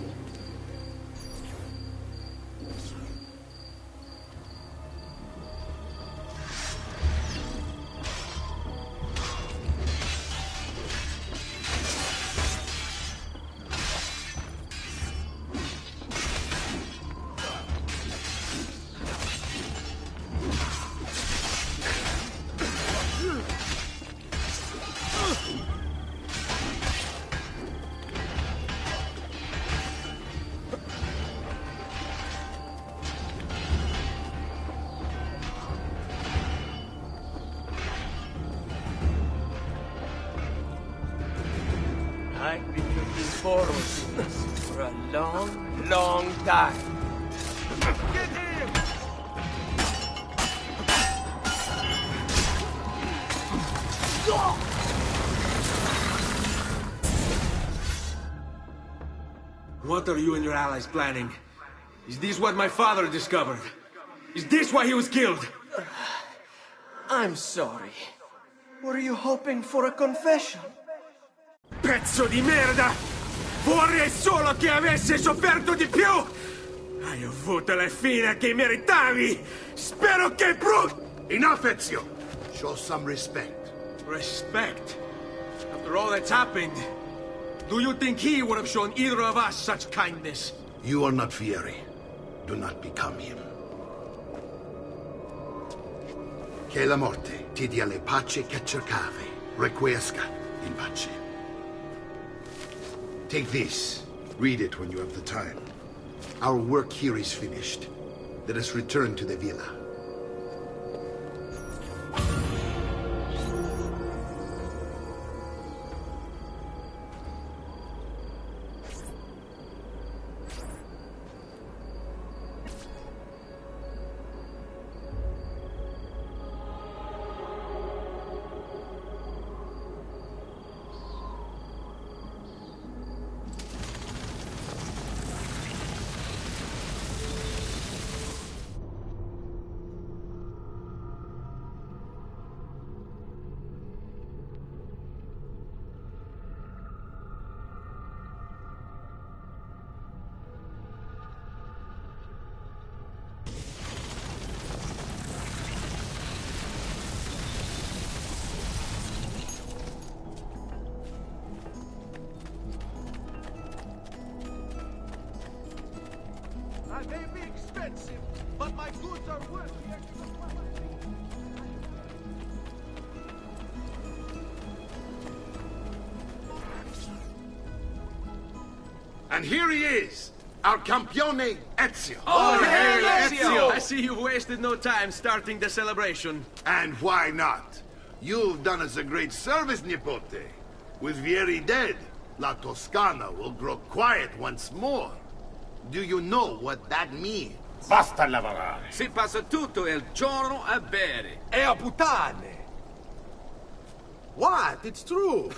I've been looking forward to this for a long, long time. Get him! What are you and your allies planning? Is this what my father discovered? Is this why he was killed? I'm sorry. Were you hoping for a confession? Pezzo di merda! Vorrei solo che avessi sofferto di più! Hai avuto la fine che meritavi! Spero che Enough, Ezio! Show some respect. Respect? After all that's happened, do you think he would have shown either of us such kindness? You are not Fieri. Do not become him. Che la morte ti dia le pace che cercavi. Requiesca in pace. Take this. Read it when you have the time. Our work here is finished. Let us return to the villa. I may be expensive, but my goods are worth the extra price. And here he is, our campione Ezio. Oh, hey, Ezio! I see you've wasted no time starting the celebration. And why not? You've done us a great service, Nipote. With Vieri dead, La Toscana will grow quiet once more. Do you know what that means? Basta lavorare. Si passa tutto il giorno a bere. E a puttane! What? It's true!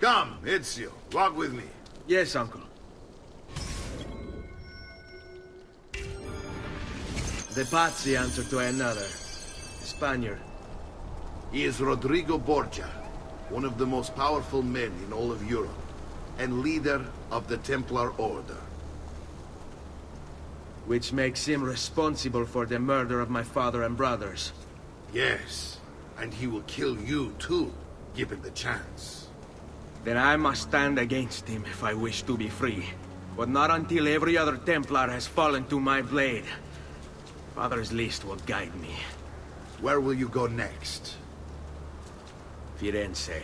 Come, Ezio, walk with me. Yes, uncle. The Pazzi answer to another. Spaniard. He is Rodrigo Borgia, one of the most powerful men in all of Europe, and leader of the Templar Order. Which makes him responsible for the murder of my father and brothers. Yes, and he will kill you too, given the chance. Then I must stand against him if I wish to be free. But not until every other Templar has fallen to my blade. Father's list will guide me. Where will you go next? Firenze.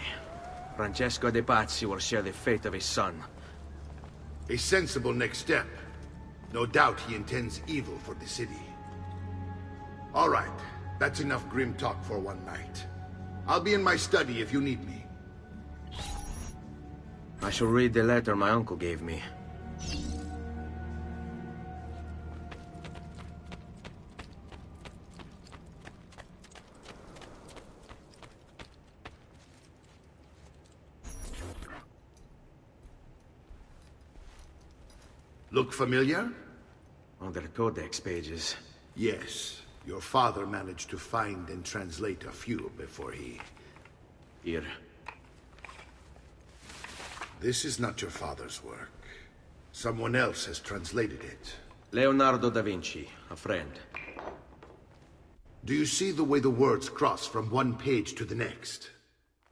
Francesco de' Pazzi will share the fate of his son. A sensible next step. No doubt he intends evil for the city. All right, that's enough grim talk for one night. I'll be in my study if you need me. I shall read the letter my uncle gave me. Look familiar? On their codex pages. Yes. Your father managed to find and translate a few before he... Here. This is not your father's work. Someone else has translated it. Leonardo da Vinci, a friend. Do you see the way the words cross from one page to the next?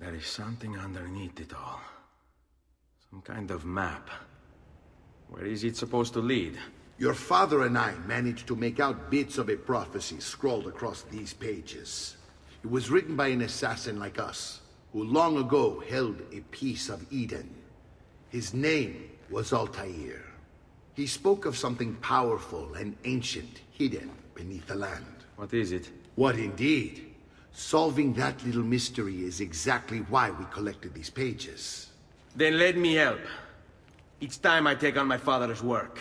There is something underneath it all. Some kind of map. Where is it supposed to lead? Your father and I managed to make out bits of a prophecy scrawled across these pages. It was written by an assassin like us, who long ago held a piece of Eden. His name was Altair. He spoke of something powerful and ancient hidden beneath the land. What is it? What indeed? Solving that little mystery is exactly why we collected these pages. Then let me help. Each time I take on my father's work.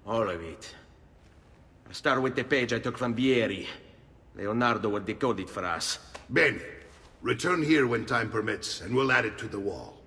All of it. I'll start with the page I took from Vieri. Leonardo will decode it for us. Bene. Return here when time permits, and we'll add it to the wall.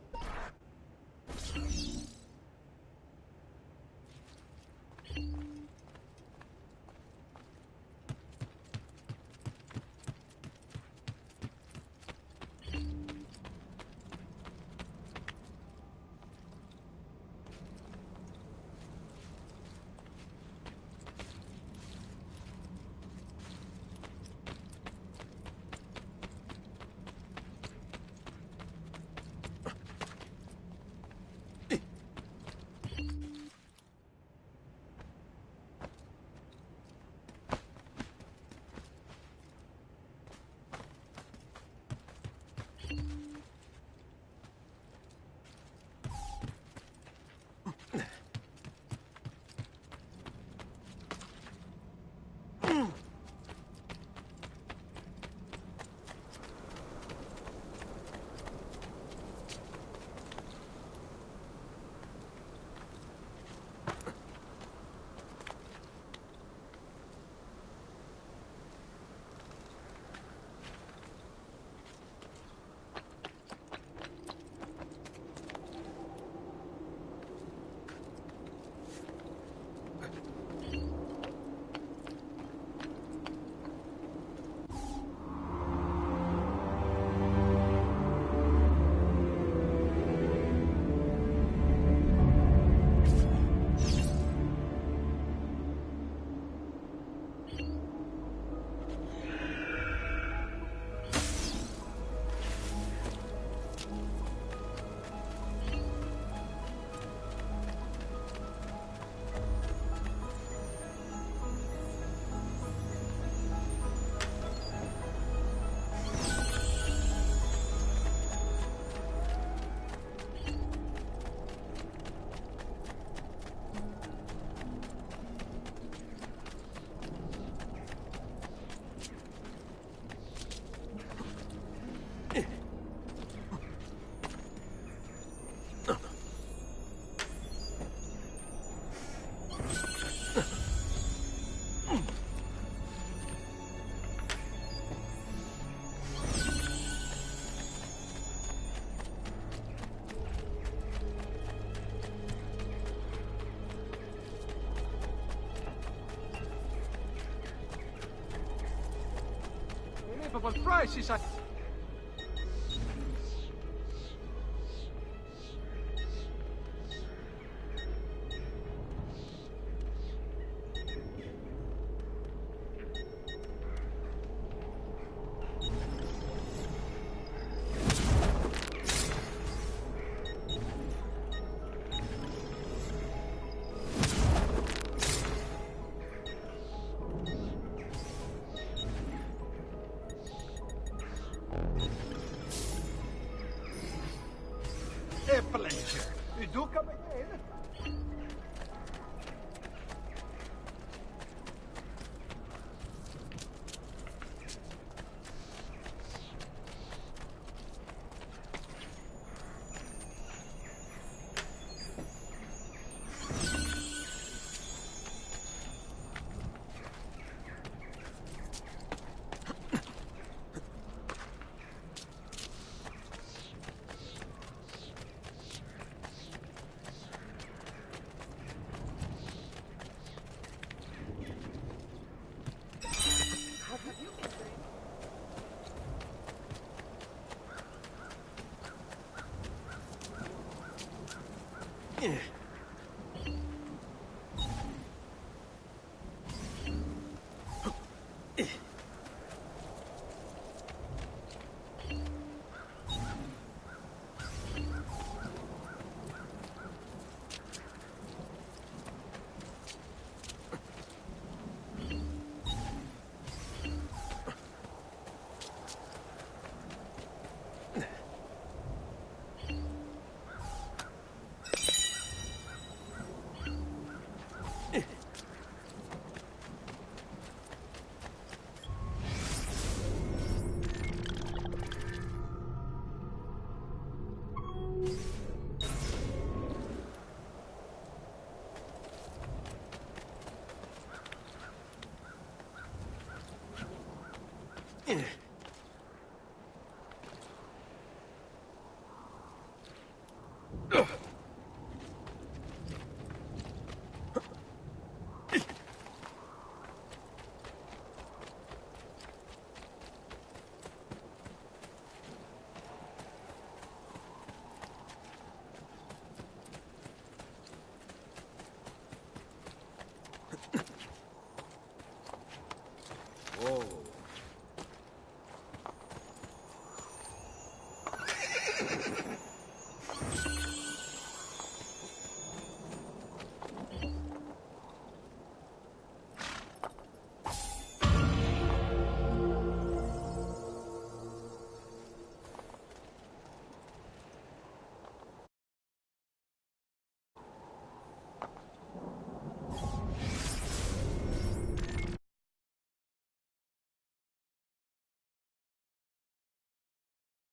What price is that? A pleasure. You do come again?